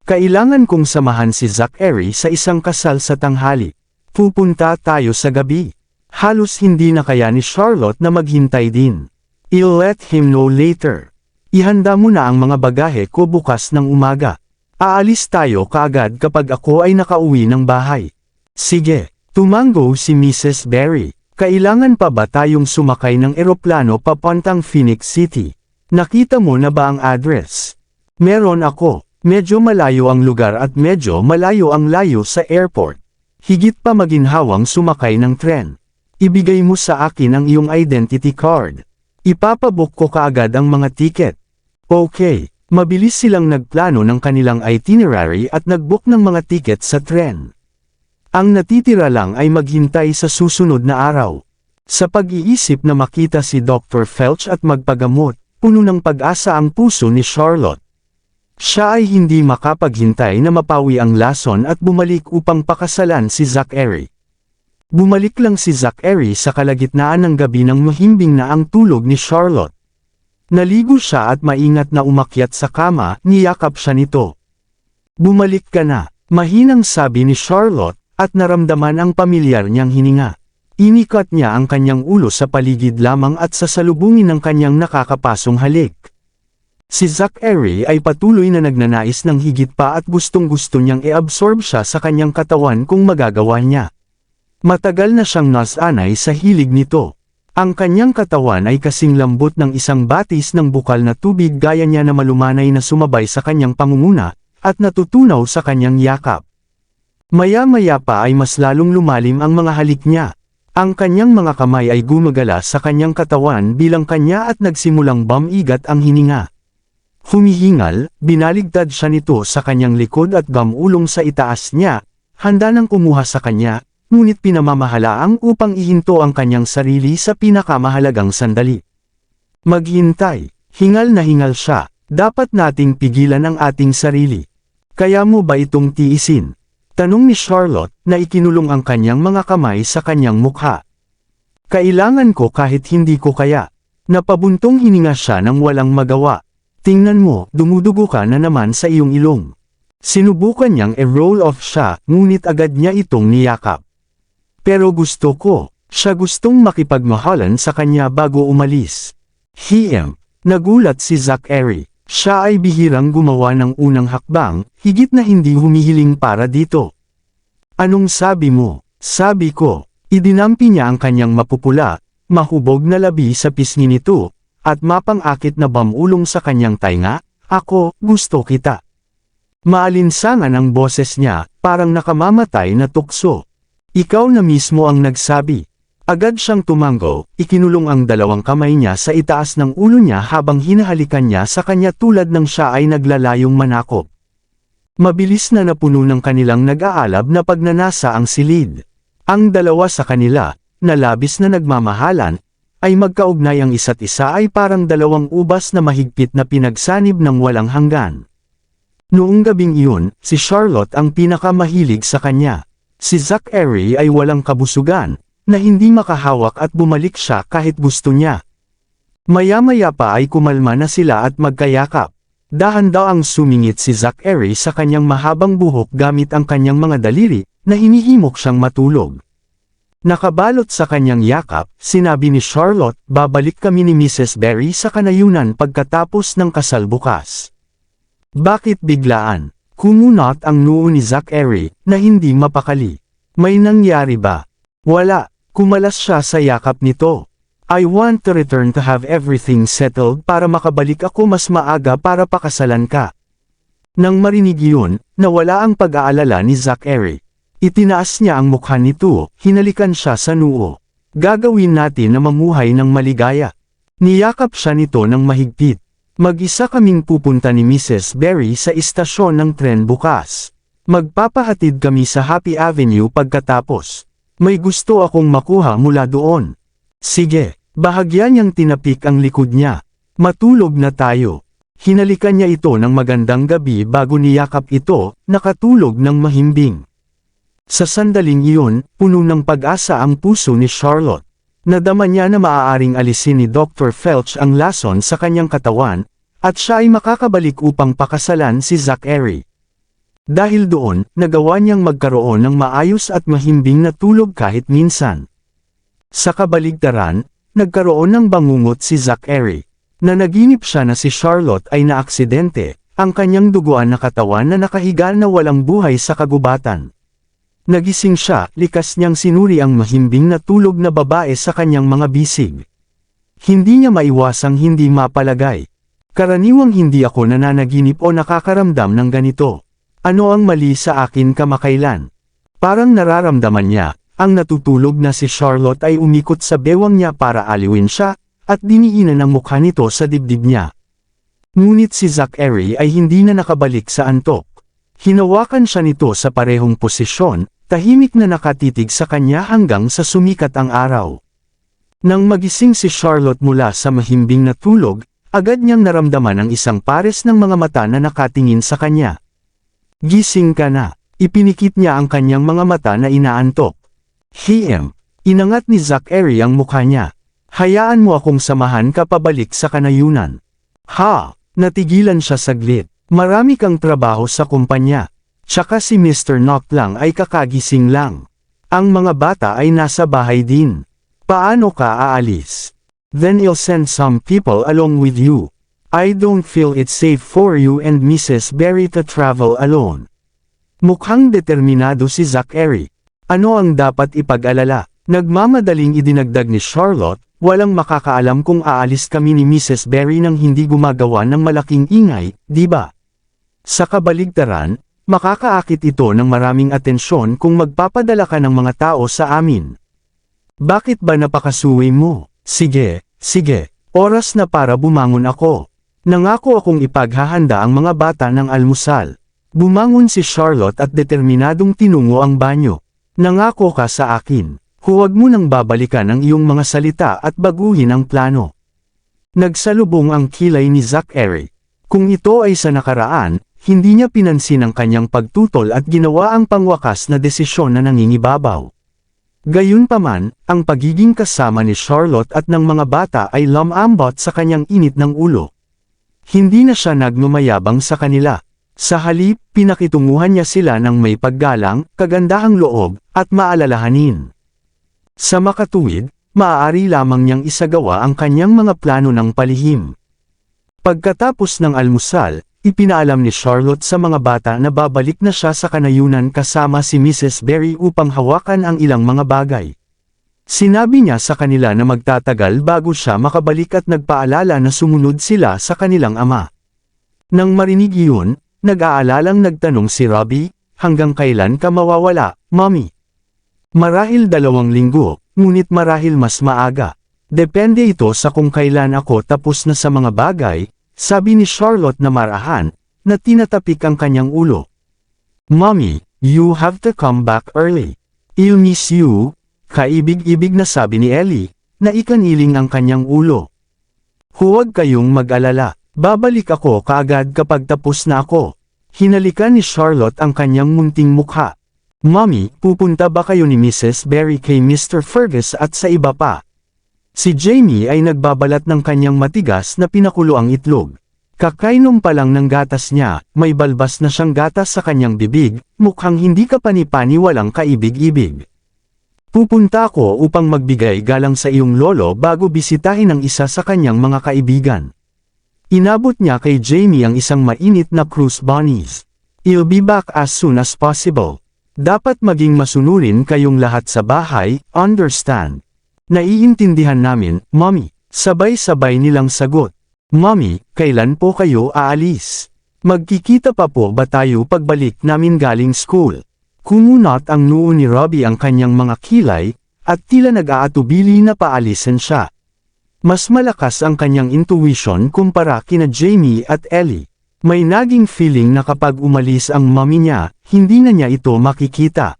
Kailangan kong samahan si Zachary sa isang kasal sa tanghali. Pupunta tayo sa gabi. Halos hindi na kaya ni Charlotte na maghintay din. I'll let him know later. Ihanda mo na ang mga bagahe ko bukas ng umaga. Aalis tayo kaagad kapag ako ay nakauwi ng bahay. Sige, tumango si Mrs. Berry. Kailangan pa ba tayong sumakay ng eroplano papuntang Phoenix City? Nakita mo na ba ang address? Meron ako. Medyo malayo ang lugar at medyo malayo ang layo sa airport. Higit pa maginhawang sumakay ng tren. Ibigay mo sa akin ang iyong identity card. Ipapabook ko kaagad ang mga tiket. Okay, mabilis silang nagplano ng kanilang itinerary at nagbook ng mga tiket sa tren. Ang natitira lang ay maghintay sa susunod na araw. Sa pag-iisip na makita si Dr. Felch at magpagamot, puno ng pag-asa ang puso ni Charlotte. Siya ay hindi makapaghintay na mapawi ang lason at bumalik upang pakasalan si Zachary. Bumalik lang si Zachary sa kalagitnaan ng gabi nang mahimbing na ang tulog ni Charlotte. Naligo siya at maingat na umakyat sa kama, niyakap siya nito. Bumalik ka na, mahinang sabi ni Charlotte, at naramdaman ang pamilyar niyang hininga. Inikat niya ang kanyang ulo sa paligid lamang at sasalubungin ng kanyang nakakapasong halik. Si Zachary ay patuloy na nagnanais ng higit pa at gustong-gusto niyang i-absorb siya sa kanyang katawan kung magagawa niya. Matagal na siyang nasanay sa hilig nito. Ang kanyang katawan ay kasing lambot ng isang batis ng bukal na tubig gaya niya na malumanay na sumabay sa kanyang pangunguna, at natutunaw sa kanyang yakap. Maya-maya pa ay mas lalong lumalim ang mga halik niya. Ang kanyang mga kamay ay gumagala sa kanyang katawan bilang kanya at nagsimulang bumigat ang hininga. Humihingal, binaligtad siya nito sa kanyang likod at gamulong sa itaas niya, handa nang kumuha sa kanya, ngunit pinamamahalaang upang ihinto ang kanyang sarili sa pinakamahalagang sandali. Maghintay, hingal na hingal siya, dapat nating pigilan ang ating sarili. Kaya mo ba itong tiisin? Tanong ni Charlotte na ikinulong ang kanyang mga kamay sa kanyang mukha. Kailangan ko kahit hindi ko kaya. Napabuntong hininga siya nang walang magawa. Tingnan mo, dumudugo ka na naman sa iyong ilong. Sinubukan niyang i-roll off siya, ngunit agad niya itong niyakap. Pero gusto ko, siya gustong makipagmahalan sa kanya bago umalis. Nagulat si Zachary. Siya ay bihirang gumawa ng unang hakbang, higit na hindi humihiling para dito. Anong sabi mo? Sabi ko, idinampi niya ang kanyang mapupula, mahubog na labi sa pisngi nito, at mapang-akit na bamulong sa kanyang tainga, Ako, gusto kita. Maalinsangan ang boses niya, parang nakamamatay na tukso. Ikaw na mismo ang nagsabi. Agad siyang tumango, ikinulong ang dalawang kamay niya sa itaas ng ulo niya habang hinahalikan niya sa kanya tulad ng siya ay naglalayong manakop. Mabilis na napuno ng kanilang nag-aalab na pagnanasa ang silid. Ang dalawa sa kanila, na labis na nagmamahalan, ay magkaugnay ang isa't isa ay parang dalawang ubas na mahigpit na pinagsanib ng walang hanggan. Noong gabing iyon, si Charlotte ang pinakamahilig sa kanya. Si Zachary ay walang kabusugan, na hindi makahawak at bumalik siya kahit gusto niya. Maya-maya pa ay kumalma na sila at magkayakap. Dahan-daang sumingit si Zachary sa kanyang mahabang buhok gamit ang kanyang mga daliri, na hinihimok siyang matulog. Nakabalot sa kanyang yakap, sinabi ni Charlotte, babalik kami ni Mrs. Berry sa kanayunan pagkatapos ng kasal bukas. Bakit biglaan? Kumunot ang noo ni Zachary, na hindi mapakali. May nangyari ba? Wala. Kumalas siya sa yakap nito. I want to return to have everything settled para makabalik ako mas maaga para pakasalan ka. Nang marinig iyon, nawala ang pag-aalala ni Zachary. Itinaas niya ang mukha nito, hinalikan siya sa noo. Gagawin natin na mamuhay ng maligaya. Niyakap siya nito ng mahigpit. Mag-isa kaming pupunta ni Mrs. Berry sa istasyon ng tren bukas. Magpapahatid kami sa Happy Avenue pagkatapos. May gusto akong makuha mula doon. Sige, bahagya niyang tinapik ang likod niya. Matulog na tayo. Hinalikan niya ito ng magandang gabi bago niyakap ito, nakatulog ng mahimbing. Sa sandaling iyon, puno ng pag-asa ang puso ni Charlotte. Nadama niya na maaaring alisin ni Dr. Felch ang lason sa kanyang katawan, at siya ay makakabalik upang pakasalan si Zachary. Dahil doon, nagawa niyang magkaroon ng maayos at mahimbing na tulog kahit minsan. Sa kabaligtaran, nagkaroon ng bangungot si Zachary. Nanaginip siya na si Charlotte ay naaksidente, ang kanyang duguan na katawan na nakahiga na walang buhay sa kagubatan. Nagising siya, likas niyang sinuri ang mahimbing na tulog na babae sa kanyang mga bisig. Hindi niya maiwasang hindi mapalagay. Karaniwang hindi ako nananaginip o nakakaramdam ng ganito. Ano ang mali sa akin kamakailan? Parang nararamdaman niya, ang natutulog na si Charlotte ay umikot sa bewang niya para aliwin siya, at diniinan ang mukha nito sa dibdib niya. Ngunit si Zachary ay hindi na nakabalik sa antok. Hinawakan siya nito sa parehong posisyon, tahimik na nakatitig sa kanya hanggang sa sumikat ang araw. Nang magising si Charlotte mula sa mahimbing na tulog, agad niyang naramdaman ang isang pares ng mga mata na nakatingin sa kanya. Gising ka na. Ipinikit niya ang kanyang mga mata na inaantok. Inangat ni Zachary ang mukha niya. Hayaan mo akong samahan ka pabalik sa kanayunan. Natigilan siya saglit. Marami kang trabaho sa kumpanya. Tsaka si Mr. Knock lang ay kakagising lang. Ang mga bata ay nasa bahay din. Paano ka aalis? Then I'll send some people along with you. I don't feel it's safe for you and Mrs. Berry to travel alone. Mukhang determinado si Zachary. Ano ang dapat ipag-alala? Nagmamadaling idinagdag ni Charlotte, walang makakaalam kung aalis kami ni Mrs. Berry nang hindi gumagawa ng malaking ingay, di ba? Sa kabaligtaran, makakaakit ito ng maraming atensyon kung magpapadala ka ng mga tao sa amin. Bakit ba napakasuwi mo? Sige, oras na para bumangon ako. Nangako akong ipaghahanda ang mga bata ng almusal. Bumangon si Charlotte at determinadong tinungo ang banyo. Nangako ka sa akin. Huwag mo nang babalikan ang iyong mga salita at baguhin ang plano. Nagsalubong ang kilay ni Zachary. Kung ito ay sa nakaraan, hindi niya pinansin ang kanyang pagtutol at ginawa ang pangwakas na desisyon na nangingibabaw. Gayunpaman, ang pagiging kasama ni Charlotte at ng mga bata ay lumambot sa kanyang init ng ulo. Hindi na siya nagmamayabang sa kanila. Sa halip, pinakitunguhan niya sila ng may paggalang, kagandahang loob, at maalalahanin. Sa makatuwid, maaari lamang niyang isagawa ang kanyang mga plano ng palihim. Pagkatapos ng almusal, ipinaalam ni Charlotte sa mga bata na babalik na siya sa kanayunan kasama si Mrs. Berry upang hawakan ang ilang mga bagay. Sinabi niya sa kanila na magtatagal bago siya makabalik at nagpaalala na sumunod sila sa kanilang ama. Nang marinig iyon, nag-aalalang nagtanong si Robbie, hanggang kailan ka mawawala, Mommy? Marahil 2 linggo, ngunit marahil mas maaga. Depende ito sa kung kailan ako tapos na sa mga bagay, sabi ni Charlotte na marahan, na tinatapik ang kanyang ulo. Mommy, you have to come back early. I'll miss you, kaibig-ibig na sabi ni Ellie, na ikaniling ang kanyang ulo. Huwag kayong mag-alala, babalik ako kaagad kapag tapos na ako. Hinalikan ni Charlotte ang kanyang munting mukha. Mommy, pupunta ba kayo ni Mrs. Berry kay Mr. Fergus at sa iba pa? Si Jamie ay nagbabalat ng kanyang matigas na pinakuloang itlog. Kakainom pa lang ng gatas niya, may balbas na siyang gatas sa kanyang bibig, mukhang hindi kapani-pani walang kaibig-ibig. Pupunta ako upang magbigay galang sa iyong lolo bago bisitahin ang isa sa kanyang mga kaibigan. Inabot niya kay Jamie ang isang mainit na cruise bunnies. I'll be back as soon as possible. Dapat maging masunurin kayong lahat sa bahay, understand? Naiintindihan namin, Mommy. Sabay-sabay nilang sagot. Mommy, kailan po kayo aalis? Magkikita pa po ba tayo pagbalik namin galing school? Kumunot ang noo ni Robbie ang kanyang mga kilay, at tila nag-aatubili na paalisin siya. Mas malakas ang kanyang intuition kumpara kina Jamie at Ellie. May naging feeling na kapag umalis ang mommy niya, hindi na niya ito makikita.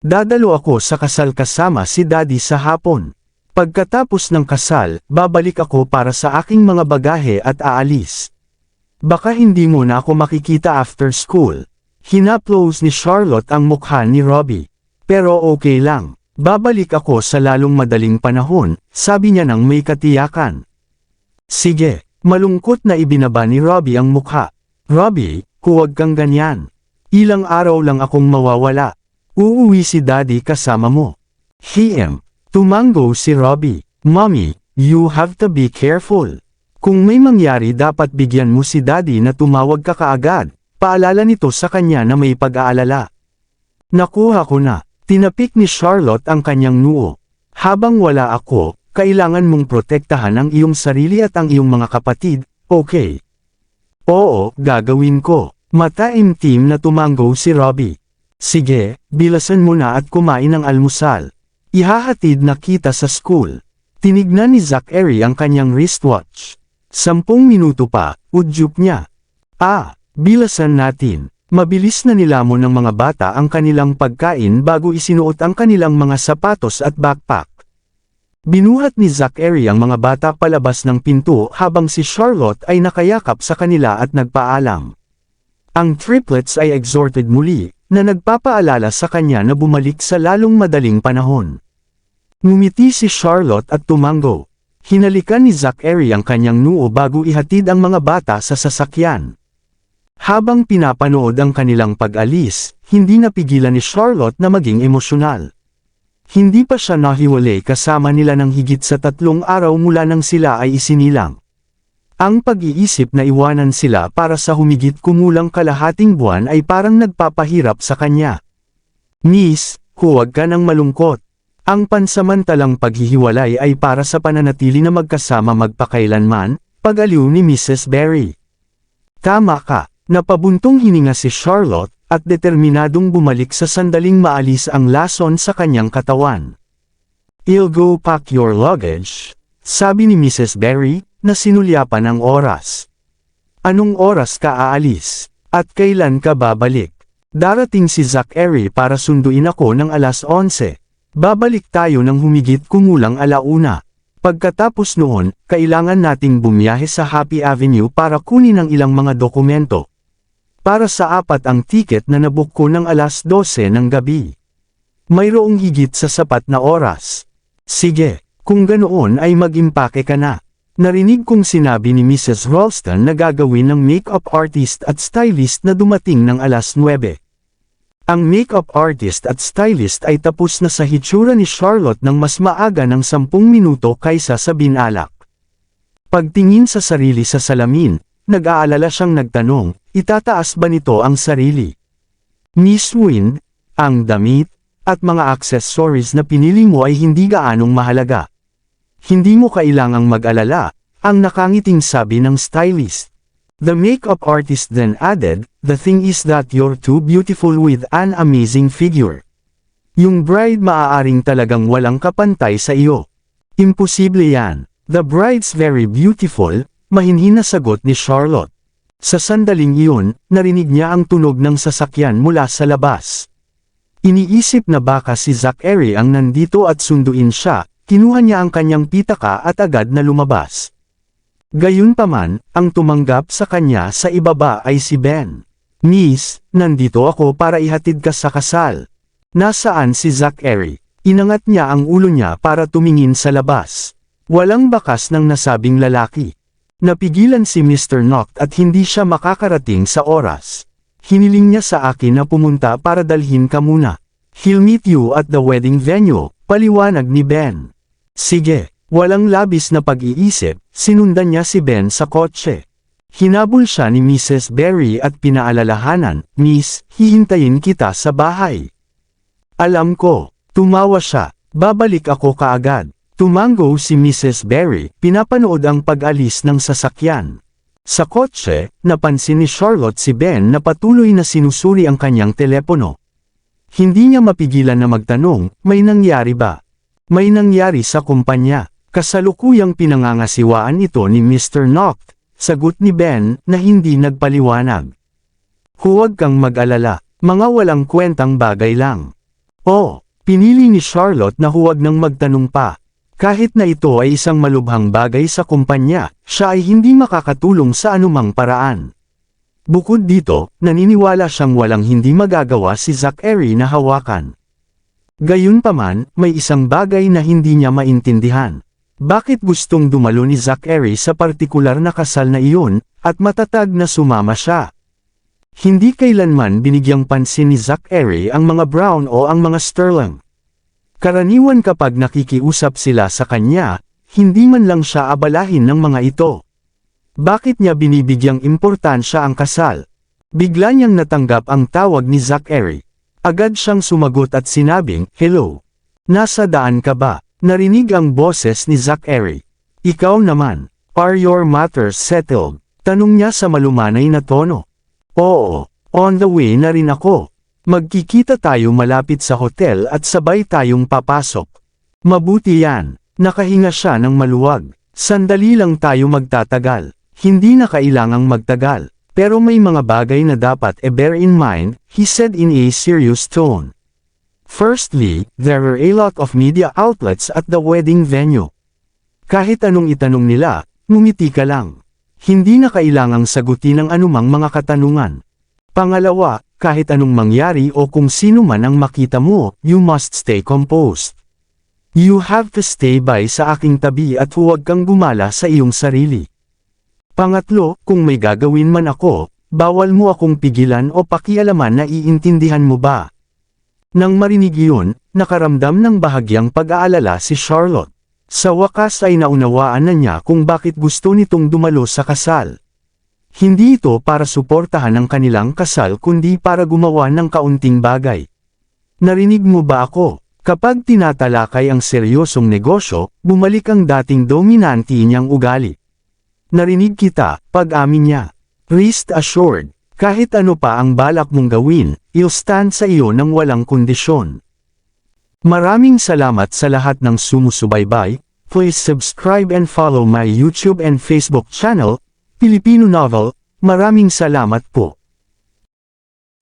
Dadalo ako sa kasal kasama si Daddy sa hapon. Pagkatapos ng kasal, babalik ako para sa aking mga bagahe at aalis. Baka hindi mo na ako makikita after school. Hinaplos ni Charlotte ang mukha ni Robbie. Pero okay lang. Babalik ako sa lalong madaling panahon, sabi niya nang may katiyakan. Sige, malungkot na ibinaba ni Robbie ang mukha. Robbie, huwag kang ganyan. Ilang araw lang akong mawawala. Uuwi si Daddy kasama mo. Tumango si Robbie. Mommy, you have to be careful. Kung may mangyari dapat bigyan mo si Daddy na tumawag ka kaagad. Paalala nito sa kanya na may pag-aalala. Nakuha ko na. Tinapik ni Charlotte ang kanyang noo. Habang wala ako, kailangan mong protektahan ang iyong sarili at ang iyong mga kapatid, okay? Oo, gagawin ko. Mataimtim na tumango si Robbie. Sige, bilasan mo na at kumain ng almusal. Ihahatid na kita sa school. Tinignan ni Zachary ang kanyang wristwatch. 10 minuto pa, udyok niya. Bilasan natin. Mabilis na nilamon ng mga bata ang kanilang pagkain bago isinuot ang kanilang mga sapatos at backpack. Binuhat ni Zachary ang mga bata palabas ng pinto habang si Charlotte ay nakayakap sa kanila at nagpaalam. Ang triplets ay exhorted muli, na nagpapaalala sa kanya na bumalik sa lalong madaling panahon. Ngumiti si Charlotte at tumango. Hinalikan ni Zachary ang kanyang noo bago ihatid ang mga bata sa sasakyan. Habang pinapanood ang kanilang pag-alis, hindi napigilan ni Charlotte na maging emosyonal. Hindi pa siya nahiwalay kasama nila ng higit sa 3 araw mula nang sila ay isinilang. Ang pag-iisip na iwanan sila para sa humigit kumulang kalahating buwan ay parang nagpapahirap sa kanya. Miss, huwag ka nang malungkot. Ang pansamantalang paghihiwalay ay para sa pananatili na magkasama magpakailanman, pag-aliw ni Mrs. Berry. Tama ka. Napabuntong hininga si Charlotte, at determinadong bumalik sa sandaling maalis ang lason sa kanyang katawan. I'll go pack your luggage, sabi ni Mrs. Berry, na sinulyapan ang oras. Anong oras ka aalis? At kailan ka babalik? Darating si Zachary para sunduin ako ng 11:00. Babalik tayo ng humigit kumulang 1:00. Pagkatapos noon, kailangan nating bumiyahe sa Happy Avenue para kunin ang ilang mga dokumento. Para sa 4 ang tiket na nabook ko ng 12:00 ng gabi. Mayroong higit sa sapat na oras. Sige, kung ganoon ay mag-impake ka na. Narinig kong sinabi ni Mrs. Ralston na gagawin ng make-up artist at stylist na dumating ng 9:00. Ang make-up artist at stylist ay tapos na sa hitsura ni Charlotte ng mas maaga ng 10 minuto kaysa sa binalak. Pagtingin sa sarili sa salamin, nag-aalala siyang nagtanong, itataas ba nito ang sarili? Miss Wind, ang damit, at mga accessories na pinili mo ay hindi gaanong mahalaga. Hindi mo kailangang mag-alala, ang nakangiting sabi ng stylist. The makeup artist then added, "The thing is that you're too beautiful with an amazing figure. Yung bride maaaring talagang walang kapantay sa iyo. Imposible yan." "The bride's very beautiful," mahinhin na sagot ni Charlotte. Sa sandaling iyon, narinig niya ang tunog ng sasakyan mula sa labas. Iniisip na baka si Zachary ang nandito at sunduin siya, kinuha niya ang kanyang pitaka at agad na lumabas. Gayunpaman, ang tumanggap sa kanya sa ibaba ay si Ben. "Miss, nandito ako para ihatid ka sa kasal." "Nasaan si Zachary?" Inangat niya ang ulo niya para tumingin sa labas. Walang bakas ng nasabing lalaki. Napigilan si Mr. Noct at hindi siya makakarating sa oras. "Hiniling niya sa akin na pumunta para dalhin ka muna. He'll meet you at the wedding venue," paliwanag ni Ben. "Sige." Walang labis na pag-iisip, sinundan niya si Ben sa kotse. Hinabol siya ni Mrs. Berry at pinaalalahanan, "Miss, hihintayin kita sa bahay." "Alam ko." Tumawa siya, "Babalik ako kaagad." Tumango si Mrs. Berry, pinapanood ang pag-alis ng sasakyan. Sa kotse, napansin ni Charlotte si Ben na patuloy na sinusuri ang kanyang telepono. Hindi niya mapigilan na magtanong, "May nangyari ba?" "May nangyari sa kumpanya. Kasalukuyang pinangangasiwaan ito ni Mr. Noct," sagot ni Ben na hindi nagpaliwanag. "Huwag kang mag-alala, mga walang kwentang bagay lang." "Oh," pinili ni Charlotte na huwag nang magtanong pa. Kahit na ito ay isang malubhang bagay sa kumpanya, siya ay hindi makakatulong sa anumang paraan. Bukod dito, naniniwala siyang walang hindi magagawa si Zachary na hawakan. Gayunpaman, may isang bagay na hindi niya maintindihan. Bakit gustong dumalo ni Zachary sa partikular na kasal na iyon, at matatag na sumama siya? Hindi kailanman binigyang pansin ni Zachary ang mga Brown o ang mga Sterling. Karaniwan kapag nakikiusap sila sa kanya, hindi man lang siya abalahin ng mga ito. Bakit niya binibigyang importansya ang kasal? Bigla niyang natanggap ang tawag ni Zachary. Agad siyang sumagot at sinabing, "Hello. Nasa daan ka ba?" Narinig ang boses ni Zachary. "Ikaw naman, are your matters settled?" Tanong niya sa malumanay na tono. "Oo, on the way na rin ako. Magkikita tayo malapit sa hotel at sabay tayong papasok." "Mabuti yan." Nakahinga siya ng maluwag. "Sandali lang tayo magtatagal." Hindi na kailangang magtagal. "Pero may mga bagay na dapat bear in mind," he said in a serious tone. "Firstly, there are a lot of media outlets at the wedding venue. Kahit anong itanong nila, ngumiti ka lang. Hindi na kailangang sagutin ang anumang mga katanungan. Pangalawa, kahit anong mangyari o kung sino man ang makita mo, you must stay composed. You have to stay by sa aking tabi at huwag kang gumala sa iyong sarili. Pangatlo, kung may gagawin man ako, bawal mo akong pigilan o pakialaman na iintindihan mo ba?" Nang marinig iyon, nakaramdam ng bahagyang pag-aalala si Charlotte. Sa wakas ay naunawaan na niya kung bakit gusto nitong dumalo sa kasal. Hindi ito para suportahan ang kanilang kasal kundi para gumawa ng kaunting bagay. "Narinig mo ba ako? Kapag tinatalakay ang seryosong negosyo, bumalik ang dating dominante niyang ugali." "Narinig kita," pag-amin niya. "Rest assured. Kahit ano pa ang balak mong gawin, I'll stand sa iyo ng walang kondisyon." Maraming salamat sa lahat ng sumusubaybay. Please subscribe and follow my YouTube and Facebook channel, Filipino Novel. Maraming salamat po.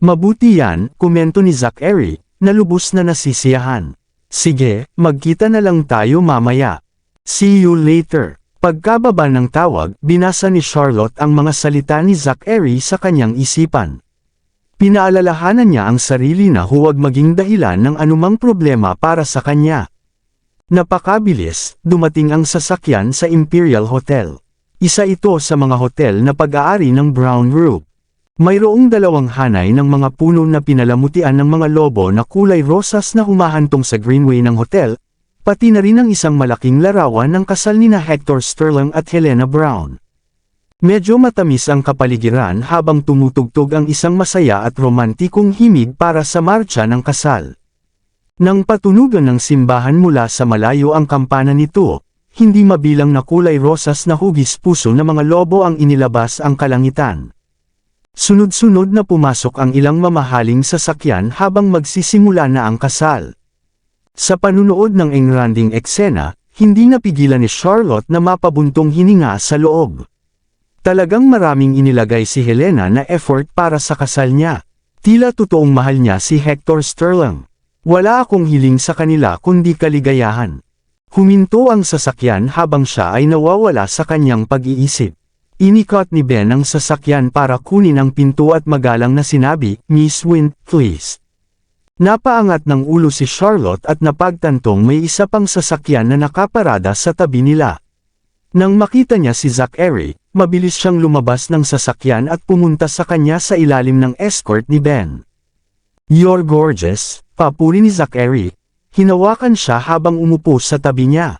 "Mabuti yan," komento ni Zachary, na lubos na nasisiyahan. "Sige, magkita na lang tayo mamaya. See you later." Pagkababa ng tawag, binasa ni Charlotte ang mga salita ni Zachary sa kanyang isipan. Pinaalalahanan niya ang sarili na huwag maging dahilan ng anumang problema para sa kanya. Napakabilis, dumating ang sasakyan sa Imperial Hotel. Isa ito sa mga hotel na pag-aari ng Brown Group. Mayroong dalawang hanay ng mga puno na pinalamutian ng mga lobo na kulay rosas na humahantong sa greenway ng hotel, pati na rin ang isang malaking larawan ng kasal nina Hector Sterling at Helena Brown. Medyo matamis ang kapaligiran habang tumutugtog ang isang masaya at romantikong himig para sa marcha ng kasal. Nang patunugan ng simbahan mula sa malayo ang kampana nito, hindi mabilang na kulay rosas na hugis puso na mga lobo ang inilabas ang kalangitan. Sunod-sunod na pumasok ang ilang mamahaling sasakyan habang magsisimula na ang kasal. Sa panunood ng engranding eksena, hindi napigilan ni Charlotte na mapabuntong hininga sa loob. Talagang maraming inilagay si Helena na effort para sa kasal niya. Tila totoong mahal niya si Hector Sterling. Wala akong hiling sa kanila kundi kaligayahan. Huminto ang sasakyan habang siya ay nawawala sa kanyang pag-iisip. Inikot ni Ben ang sasakyan para kunin ang pinto at magalang na sinabi, "Miss Wint, please." Napaangat ng ulo si Charlotte at napagtantong may isa pang sasakyan na nakaparada sa tabi nila. Nang makita niya si Zachary, mabilis siyang lumabas ng sasakyan at pumunta sa kanya sa ilalim ng escort ni Ben. "You're gorgeous," papuri ni Zachary. Hinawakan siya habang umupo sa tabi niya.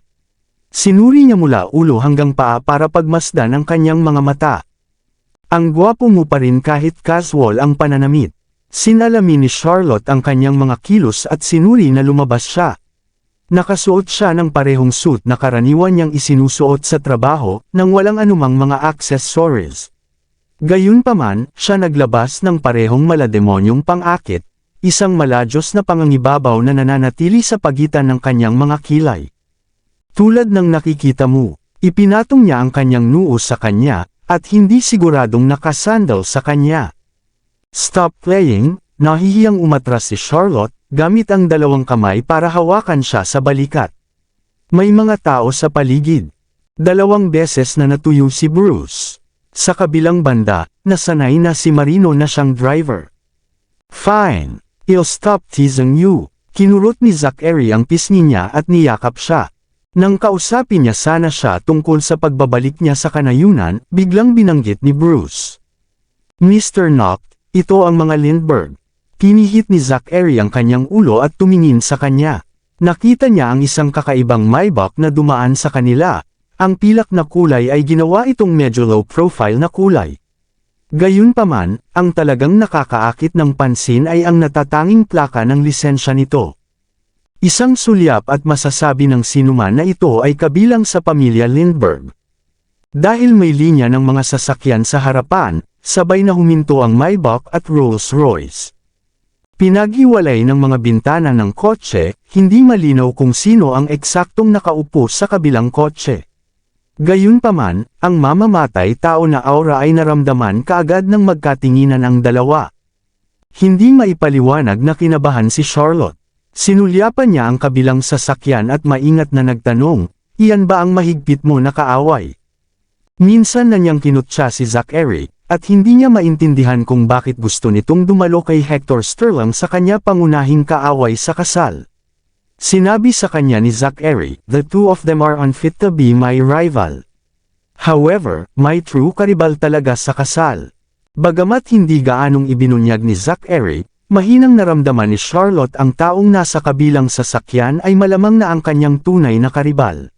Sinuri niya mula ulo hanggang paa para pagmasdan ang kanyang mga mata. "Ang gwapo mo pa rin kahit casual ang pananamit." Sinalamin ni Charlotte ang kanyang mga kilos at sinuri na lumabas siya. Nakasuot siya ng parehong suit na karaniwan niyang isinusuot sa trabaho, nang walang anumang mga accessories. Gayunpaman, siya naglabas ng parehong malademonyong pang-akit, isang maladyos na pangangibabaw na nananatili sa pagitan ng kanyang mga kilay. Tulad ng nakikita mo, ipinatong niya ang kanyang noo sa kanya, at hindi siguradong nakasandal sa kanya. "Stop playing," nahihiyang umatras si Charlotte, gamit ang dalawang kamay para hawakan siya sa balikat. May mga tao sa paligid. 2 beses na natuyo si Bruce. Sa kabilang banda, nasanay na si Marino na siyang driver. "Fine, I'll stop teasing you." Kinurot ni Zachary ang pisngi niya at niyakap siya. Nang kausapin niya sana siya tungkol sa pagbabalik niya sa kanayunan, biglang binanggit ni Bruce. "Mr. Noct, ito ang mga Lindbergh." Pinihit ni Zachary ang kanyang ulo at tumingin sa kanya. Nakita niya ang isang kakaibang Maybach na dumaan sa kanila. Ang pilak na kulay ay ginawa itong medyo low profile na kulay. Gayunpaman, ang talagang nakakaakit ng pansin ay ang natatanging plaka ng lisensya nito. Isang sulyap at masasabi ng sinuman na ito ay kabilang sa pamilya Lindbergh. Dahil may linya ng mga sasakyan sa harapan, sabay na huminto ang Maybach at Rolls-Royce. Pinaghiwalay ng mga bintana ng kotse, hindi malinaw kung sino ang eksaktong nakaupo sa kabilang kotse. Gayunpaman, ang mamamatay tao na aura ay naramdaman kaagad ng magkatinginan ang dalawa. Hindi maipaliwanag na kinabahan si Charlotte. Sinulyapan niya ang kabilang sasakyan at maingat na nagtanong, "Iyan ba ang mahigpit mo na kaaway?" Minsan na niyang kinutya si Zachary, at hindi niya maintindihan kung bakit gusto nitong dumalo kay Hector Sterling sa kanya pangunahing kaaway sa kasal. Sinabi sa kanya ni Zachary, "The two of them are unfit to be my rival." However, may true karibal talaga sa kasal. Bagamat hindi gaanong ibinunyag ni Zachary, mahinang naramdaman ni Charlotte ang taong nasa kabilang sasakyan ay malamang na ang kanyang tunay na karibal.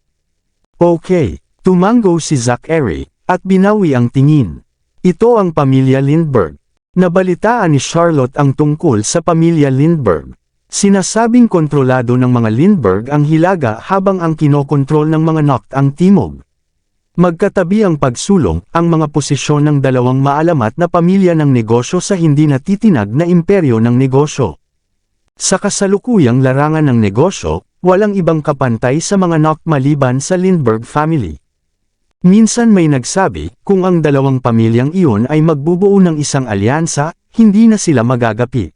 "Okay," tumango si Zachary, at binawi ang tingin. "Ito ang pamilya Lindbergh." Nabalitaan ni Charlotte ang tungkol sa pamilya Lindbergh. Sinasabing kontrolado ng mga Lindbergh ang Hilaga habang ang kinokontrol ng mga Noct ang Timog. Magkatabi ang pagsulong, ang mga posisyon ng dalawang maalamat na pamilya ng negosyo sa hindi natitinag na imperyo ng negosyo. Sa kasalukuyang larangan ng negosyo, walang ibang kapantay sa mga Noct maliban sa Lindbergh family. Minsan may nagsabi, kung ang dalawang pamilyang iyon ay magbubuo ng isang alyansa, hindi na sila magagapi.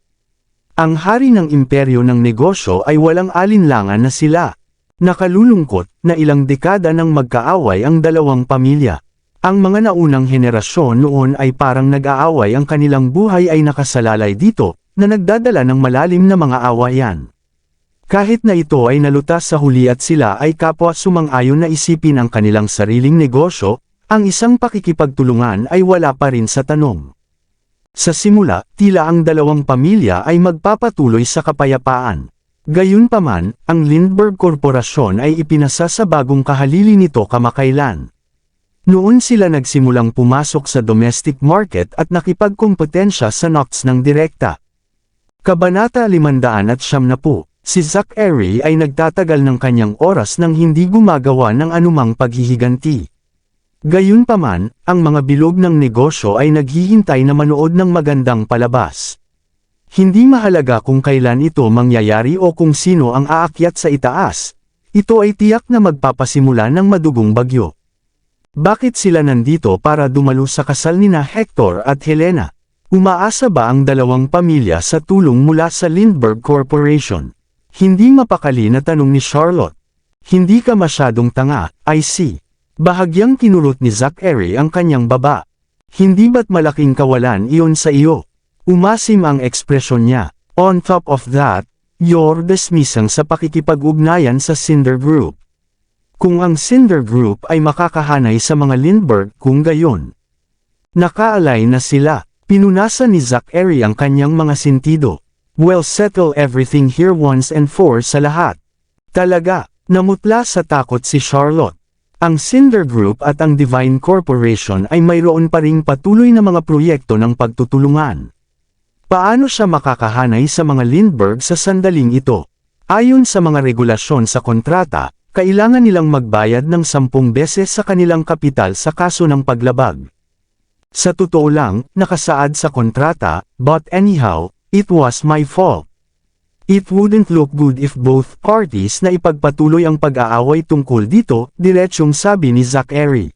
Ang hari ng imperyo ng negosyo ay walang alinlangan na sila. Nakalulungkot na ilang dekada nang magkaaway ang dalawang pamilya. Ang mga naunang henerasyon noon ay parang nag-aaway, ang kanilang buhay ay nakasalalay dito, na nagdadala ng malalim na mga awayan. Kahit na ito ay nalutas sa huli at sila ay kapwa sumang-ayon na isipin ang kanilang sariling negosyo, ang isang pakikipagtulungan ay wala pa rin sa tanong. Sa simula, tila ang dalawang pamilya ay magpapatuloy sa kapayapaan. Gayunpaman, ang Lindbergh Korporasyon ay ipinasa sa bagong kahalili nito kamakailan. Noon sila nagsimulang pumasok sa domestic market at nakipagkompetensya sa Nocts ng direkta. Kabanata 570, Si Zachary ay nagtatagal ng kanyang oras nang hindi gumagawa ng anumang paghihiganti. Gayunpaman, ang mga bilog ng negosyo ay naghihintay na manood ng magandang palabas. Hindi mahalaga kung kailan ito mangyayari o kung sino ang aakyat sa itaas. Ito ay tiyak na magpapasimula ng madugong bagyo. Bakit sila nandito para dumalo sa kasal nina Hector at Helena? Umaasa ba ang dalawang pamilya sa tulong mula sa Lindbergh Corporation? Hindi mapakali na tanong ni Charlotte. Hindi ka masyadong tanga, I see. Bahagyang kinurot ni Zachary ang kanyang baba. Hindi ba't malaking kawalan iyon sa iyo? Umasim ang ekspresyon niya. On top of that, you're dismissing sa pakikipag-ugnayan sa Cinder Group. Kung ang Cinder Group ay makakahanay sa mga Lindbergh kung gayon. Nakaalay na sila. Pinunasan ni Zachary ang kanyang mga sentido. We'll settle everything here once and for sa lahat. Talaga, namutla sa takot si Charlotte. Ang Cinder Group at ang Divine Corporation ay mayroon pa ring patuloy na mga proyekto ng pagtutulungan. Paano siya makakahanay sa mga Lindbergh sa sandaling ito? Ayon sa mga regulasyon sa kontrata, kailangan nilang magbayad ng 10 beses sa kanilang kapital sa kaso ng paglabag. Sa totoo lang, nakasaad sa kontrata, but anyhow, it was my fault. It wouldn't look good if both parties na ipagpatuloy ang pag-aaway tungkol dito, diretsyong sabi ni Zachary.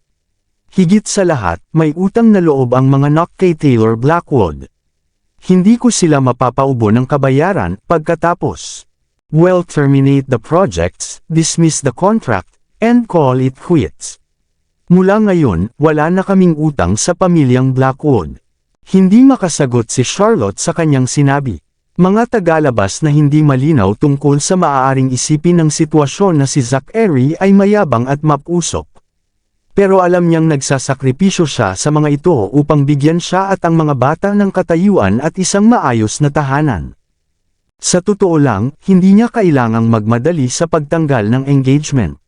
Higit sa lahat, may utang na loob ang mga knock kay Taylor Blackwood. Hindi ko sila mapapaubo ng kabayaran pagkatapos. Well, terminate the projects, dismiss the contract, and call it quits. Mula ngayon, wala na kaming utang sa pamilyang Blackwood. Hindi makasagot si Charlotte sa kanyang sinabi. Mga tagalabas na hindi malinaw tungkol sa maaaring isipin ng sitwasyon na si Zachary ay mayabang at mapusok. Pero alam niyang nagsasakripisyo siya sa mga ito upang bigyan siya at ang mga bata ng katayuan at isang maayos na tahanan. Sa totoo lang, hindi niya kailangang magmadali sa pagtanggal ng engagement.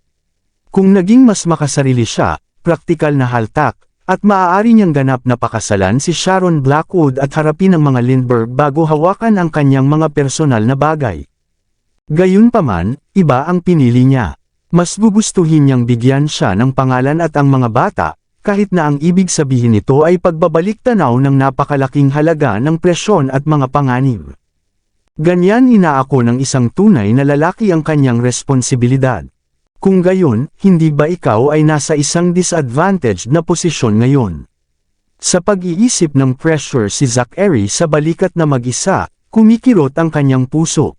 Kung naging mas makasarili siya, praktikal na haltak, at maaari niyang ganap na pakasalan si Sharon Blackwood at harapin ang mga Lindbergh bago hawakan ang kanyang mga personal na bagay. Gayunpaman, iba ang pinili niya. Mas gugustuhin niyang bigyan siya ng pangalan at ang mga bata, kahit na ang ibig sabihin nito ay pagbabalik tanaw ng napakalaking halaga ng presyon at mga panganib. Ganyan inaako ng isang tunay na lalaki ang kanyang responsibilidad. Kung gayon, hindi ba ikaw ay nasa isang disadvantaged na posisyon ngayon? Sa pag-iisip ng pressure si Zachary sa balikat na mag-isa, kumikirot ang kanyang puso.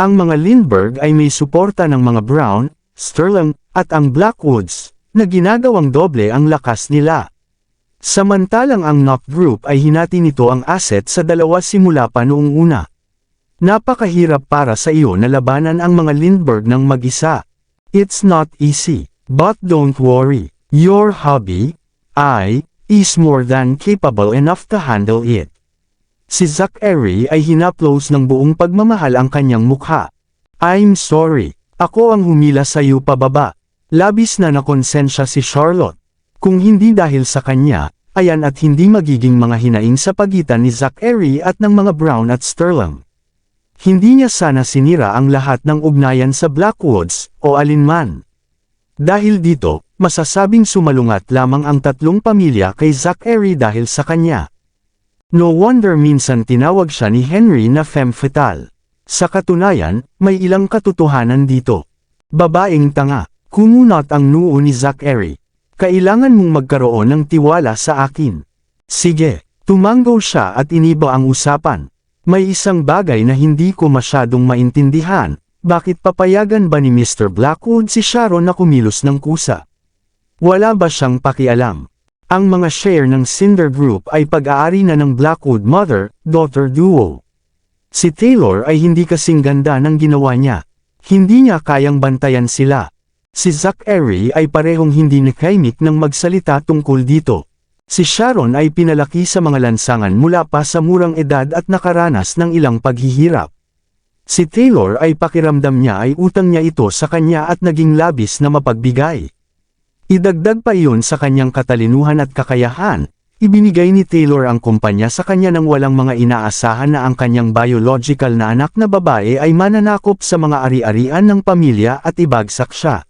Ang mga Lindbergh ay may suporta ng mga Brown, Sterling, at ang Blackwoods, na ginagawang doble ang lakas nila. Samantalang ang Knock Group ay hinati nito ang asset sa dalawa simula pa noong una. Napakahirap para sa iyo na labanan ang mga Lindbergh ng mag-isa. It's not easy, but don't worry, your hubby, is more than capable enough to handle it. Si Zachary ay hinaplos ng buong pagmamahal ang kanyang mukha. I'm sorry, ako ang humila sa iyo pababa. Labis na nakonsensya si Charlotte. Kung hindi dahil sa kanya, ayan at hindi magiging mga hinaing sa pagitan ni Zachary at ng mga Brown at Sterling. Hindi niya sana sinira ang lahat ng ugnayan sa Blackwoods, o alinman. Dahil dito, masasabing sumalungat lamang ang tatlong pamilya kay Zachary dahil sa kanya. No wonder minsan tinawag siya ni Henry na femme fatale. Sa katunayan, may ilang katotohanan dito. Babaeng tanga, kumunot ang noo ni Zachary. Kailangan mong magkaroon ng tiwala sa akin. Sige, tumanggo siya at iniba ang usapan. May isang bagay na hindi ko masyadong maintindihan, bakit papayagan ba ni Mr. Blackwood si Sharon na kumilos ng kusa? Wala ba siyang pakialam? Ang mga share ng Cinder Group ay pag-aari na ng Blackwood mother-daughter duo. Si Taylor ay hindi kasing ganda ng ginawa niya. Hindi niya kayang bantayan sila. Si Zachary ay parehong hindi nakaimik ng magsalita tungkol dito. Si Sharon ay pinalaki sa mga lansangan mula pa sa murang edad at nakaranas ng ilang paghihirap. Si Taylor ay pakiramdam niya ay utang niya ito sa kanya at naging labis na mapagbigay. Idagdag pa iyon sa kanyang katalinuhan at kakayahan, Ibinigay ni Taylor ang kumpanya sa kanya nang walang mga inaasahan na ang kanyang biological na anak na babae ay mananakop sa mga ari-arian ng pamilya at ibagsak siya.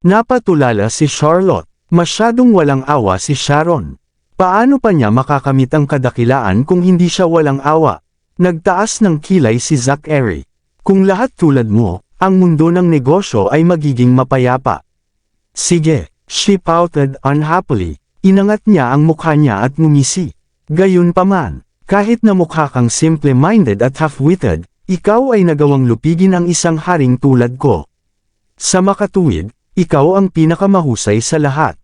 Napatulala si Charlotte. Masyadong walang awa si Sharon. Paano pa niya makakamit ang kadakilaan kung hindi siya walang awa? Nagtaas ng kilay si Zachary. Kung lahat tulad mo, ang mundo ng negosyo ay magiging mapayapa. Sige, she pouted unhappily. Inangat niya ang mukha niya at ngumisi. Gayunpaman, kahit na mukha kang simple-minded at half-witted, ikaw ay nagawang lupigin ang isang haring tulad ko. Sa makatuwid, ikaw ang pinakamahusay sa lahat.